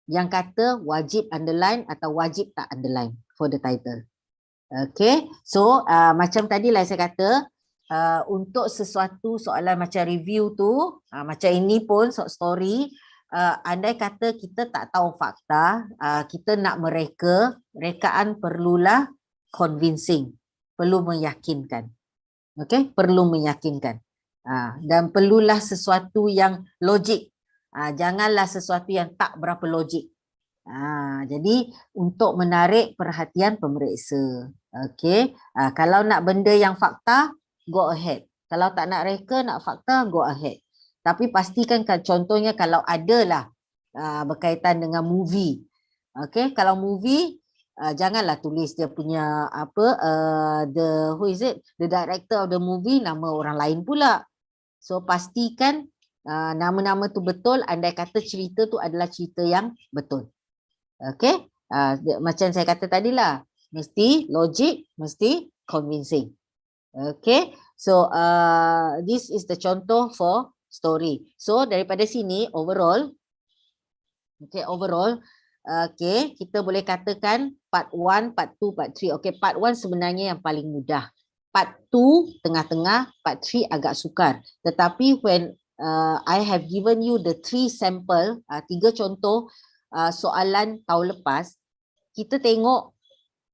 yang kata wajib underline atau wajib tak underline for the title. Okay, so macam tadi lah saya kata, untuk sesuatu soalan macam review tu, macam ini pun short story, andai kata kita tak tahu fakta, kita nak mereka, rekaan perlulah convincing. perlu meyakinkan. Okey, perlu meyakinkan. Dan perlulah sesuatu yang logik. Janganlah sesuatu yang tak berapa logik. Jadi untuk menarik perhatian pemeriksa. Okey, kalau nak benda yang fakta, go ahead. Kalau tak nak reka, nak fakta, go ahead. Tapi pastikan contohnya kalau adalah berkaitan dengan movie. Okey, kalau movie janganlah tulis dia punya the director of the movie nama orang lain pula. So pastikan nama-nama tu betul, andai kata cerita tu adalah cerita yang betul. Okey, macam saya kata tadilah, mesti logik, mesti convincing. Okay, so this is the contoh for story. So daripada sini overall, okay, kita boleh katakan part 1, part 2, part 3. Okay, part 1 sebenarnya yang paling mudah. Part 2 tengah-tengah, part 3 agak sukar. Tetapi when I have given you the 3 sample, 3 contoh soalan tahun lepas, kita tengok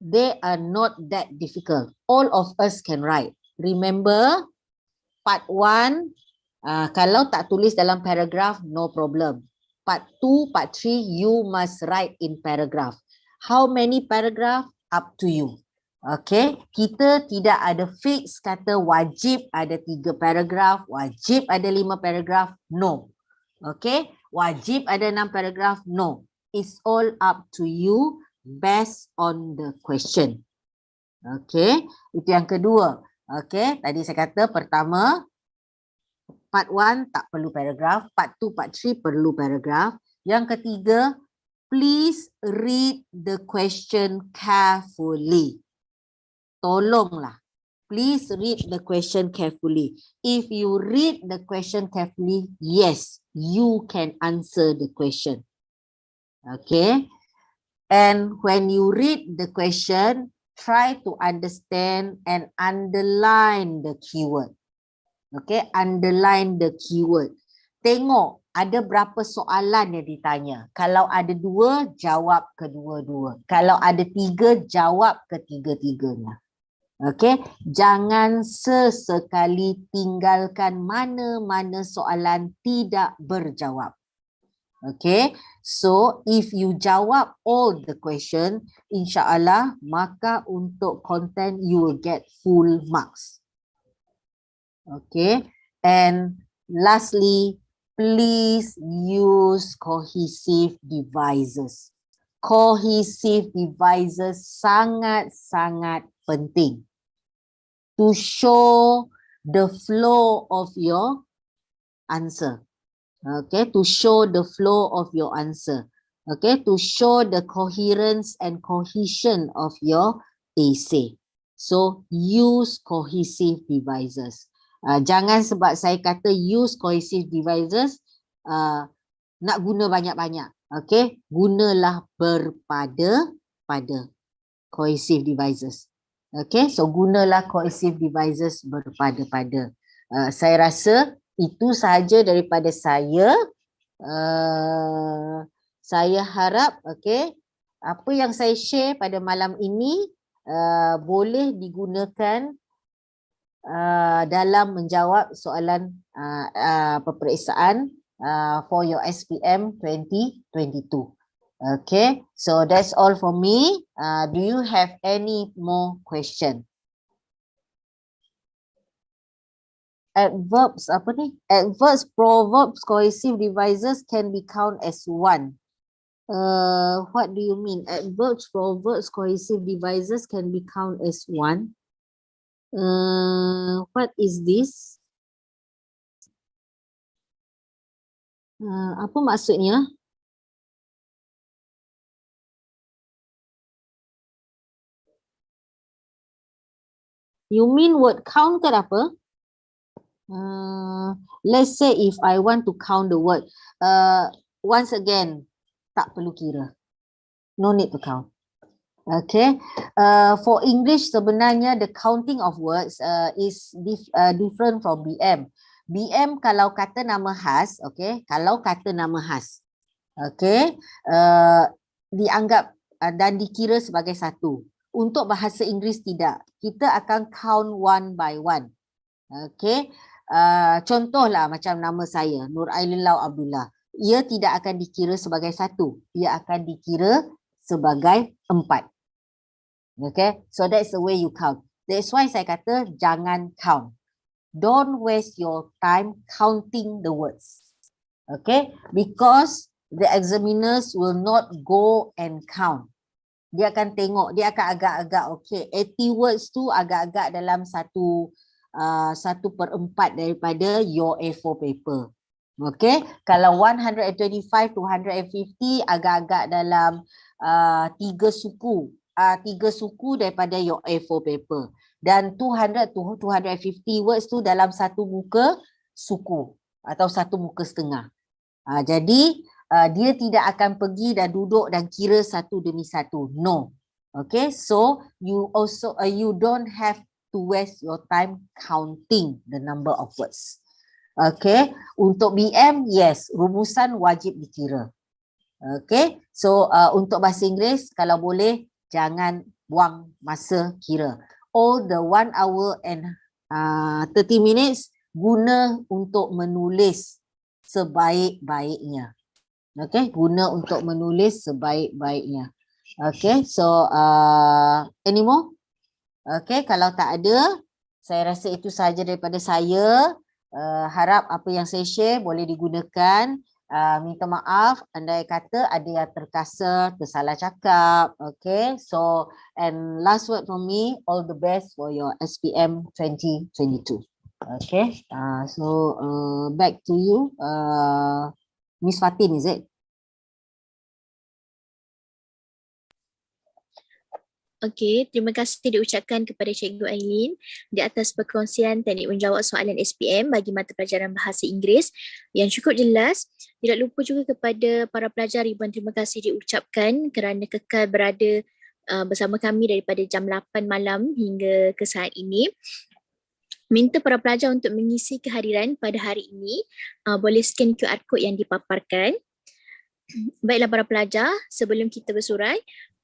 they are not that difficult. All of us can write. Remember, part 1, kalau tak tulis dalam paragraph, no problem. Part 2, part 3, you must write in paragraph. How many paragraph? Up to you. Okay, kita tidak ada fix kata wajib ada 3 paragraph, wajib ada 5 paragraph, no. Okay, wajib ada 6 paragraph, no. It's all up to you based on the question. Okay, itu yang kedua. Okay, tadi saya kata pertama, part 1 tak perlu paragraph, part 2, part 3 perlu paragraph. Yang ketiga, please read the question carefully. Tolonglah, please read the question carefully. If you read the question carefully, yes, you can answer the question. Okay, and when you read the question, try to understand and underline the keyword. Okay, underline the keyword. Tengok ada berapa soalan yang ditanya. Kalau ada 2, jawab kedua-dua. Kalau ada 3, jawab ketiga-tiganya. Okay, jangan sesekali tinggalkan mana-mana soalan tidak berjawab. Okay, so if you jawab all the question, insyaAllah, maka untuk content you will get full marks. Okay, and lastly, please use cohesive devices. Cohesive devices sangat-sangat penting to show the flow of your answer. Okay, to show the flow of your answer. Okay, to show the coherence and cohesion of your essay. So use cohesive devices. Jangan sebab saya kata use cohesive devices nak guna banyak-banyak. Okay, gunalah berpada-pada cohesive devices. Okay, so gunalah cohesive devices berpada-pada. Saya rasa itu sahaja daripada saya. Saya harap, okay, apa yang saya share pada malam ini boleh digunakan dalam menjawab soalan peperiksaan for your SPM 2022. Okay, so that's all for me. Do you have any more question? Adverbs apa ni? Adverbs, proverbs, cohesive devices can be counted as one. What do you mean? Adverbs, proverbs, cohesive devices can be counted as one. What is this? Apa maksudnya? You mean word count ke apa? Let's say if I want to count the word, once again, tak perlu kira. No need to count. Okay. For English sebenarnya the counting of words is different from BM. BM kalau kata nama khas, okay. Kalau kata nama khas, okay, dianggap dan dikira sebagai satu. untuk bahasa Inggeris tidak. Kita akan count one by one. Okay. Contohlah macam nama saya, Nur Ailin Lau Abdullah. Ia tidak akan dikira sebagai satu. Ia akan dikira sebagai 4. Okay. So that's the way you count. That's why saya kata jangan count. Don't waste your time counting the words. Okay. Because the examiners will not go and count. Dia akan tengok, dia akan agak-agak okay. 80 words tu agak-agak dalam 1/4 daripada your A4 paper. Okay. Kalau 125 to 150 agak-agak dalam 3 suku. 3 suku daripada your A4 paper. Dan 200 to 250 words tu dalam 1 muka suku atau 1 muka setengah. Jadi dia tidak akan pergi dan duduk dan kira satu demi satu. No. Okay, so you also you don't have to waste your time counting the number of words. Okay, untuk BM, yes, rumusan wajib dikira. Okay, so untuk bahasa Inggeris, kalau boleh jangan buang masa kira. All the 1 hour and 30 minutes guna untuk menulis sebaik-baiknya. Okay, guna untuk menulis sebaik-baiknya. Okay, so any more? Okay, kalau tak ada, saya rasa itu sahaja daripada saya. Harap apa yang saya share boleh digunakan. Minta maaf andai kata ada yang tersalah cakap. Okay, so and last word from me, all the best for your SPM 2022. Okay, so back to you, Miss Fatin, is it? Okey, terima kasih diucapkan kepada Cikgu Ailin di atas perkongsian teknik menjawab soalan SPM bagi mata pelajaran Bahasa Inggeris yang cukup jelas. Tidak lupa juga kepada para pelajar, ribuan terima kasih diucapkan kerana kekal berada bersama kami daripada jam 8 malam hingga ke saat ini. Minta para pelajar untuk mengisi kehadiran pada hari ini, boleh scan QR code yang dipaparkan. Baiklah para pelajar, sebelum kita bersurai,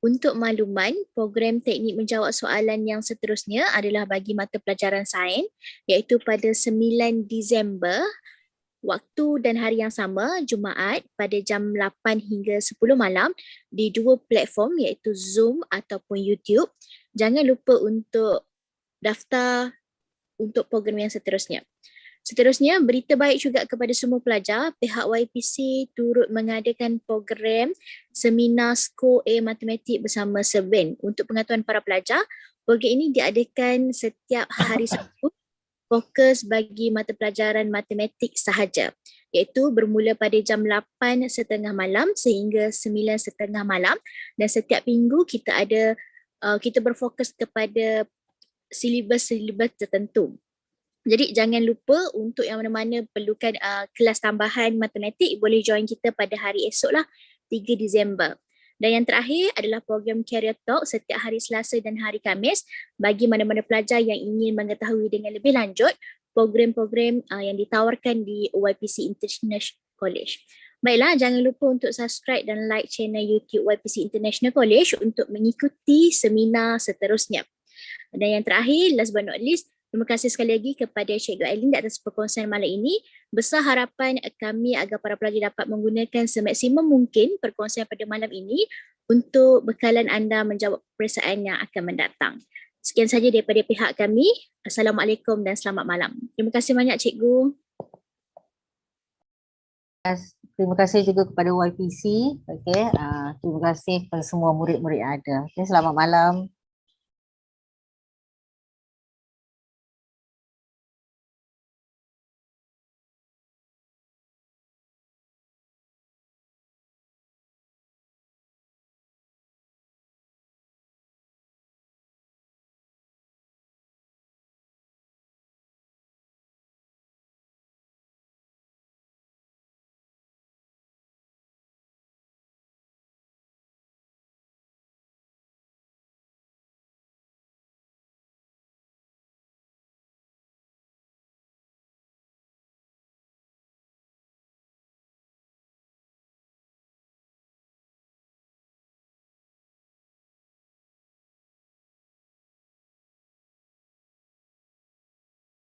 untuk makluman, program teknik menjawab soalan yang seterusnya adalah bagi mata pelajaran sains, iaitu pada 9 Disember, waktu dan hari yang sama, Jumaat pada jam 8 hingga 10 malam di 2 platform iaitu Zoom ataupun YouTube. Jangan lupa untuk daftar untuk program yang seterusnya. Seterusnya, berita baik juga kepada semua pelajar. Pihak YPC turut mengadakan program seminar skor A Matematik bersama Serben. Untuk pengetahuan para pelajar, program ini diadakan setiap hari Sabtu, fokus bagi mata pelajaran matematik sahaja, iaitu bermula pada jam 8.30 malam sehingga 9.30 malam, dan setiap minggu kita berfokus kepada silibus-silibus tertentu. Jadi jangan lupa untuk yang mana-mana perlukan kelas tambahan matematik, boleh join kita pada hari esok lah, 3 Disember. Dan yang terakhir adalah program Career Talk setiap hari Selasa dan hari Khamis bagi mana-mana pelajar yang ingin mengetahui dengan lebih lanjut program-program yang ditawarkan di YPC International College. Baiklah, jangan lupa untuk subscribe dan like channel YouTube YPC International College untuk mengikuti seminar seterusnya. Dan yang terakhir, last but not least, terima kasih sekali lagi kepada Cikgu Ailin di atas perkongsian malam ini. Besar harapan kami agar para pelajar dapat menggunakan semaksimum mungkin perkongsian pada malam ini untuk bekalan anda menjawab peperiksaan yang akan mendatang. Sekian sahaja daripada pihak kami. Assalamualaikum dan selamat malam. Terima kasih banyak Cikgu. Terima kasih juga kepada YPC. Okay. Terima kasih kepada semua murid-murid yang ada. Okay, selamat malam.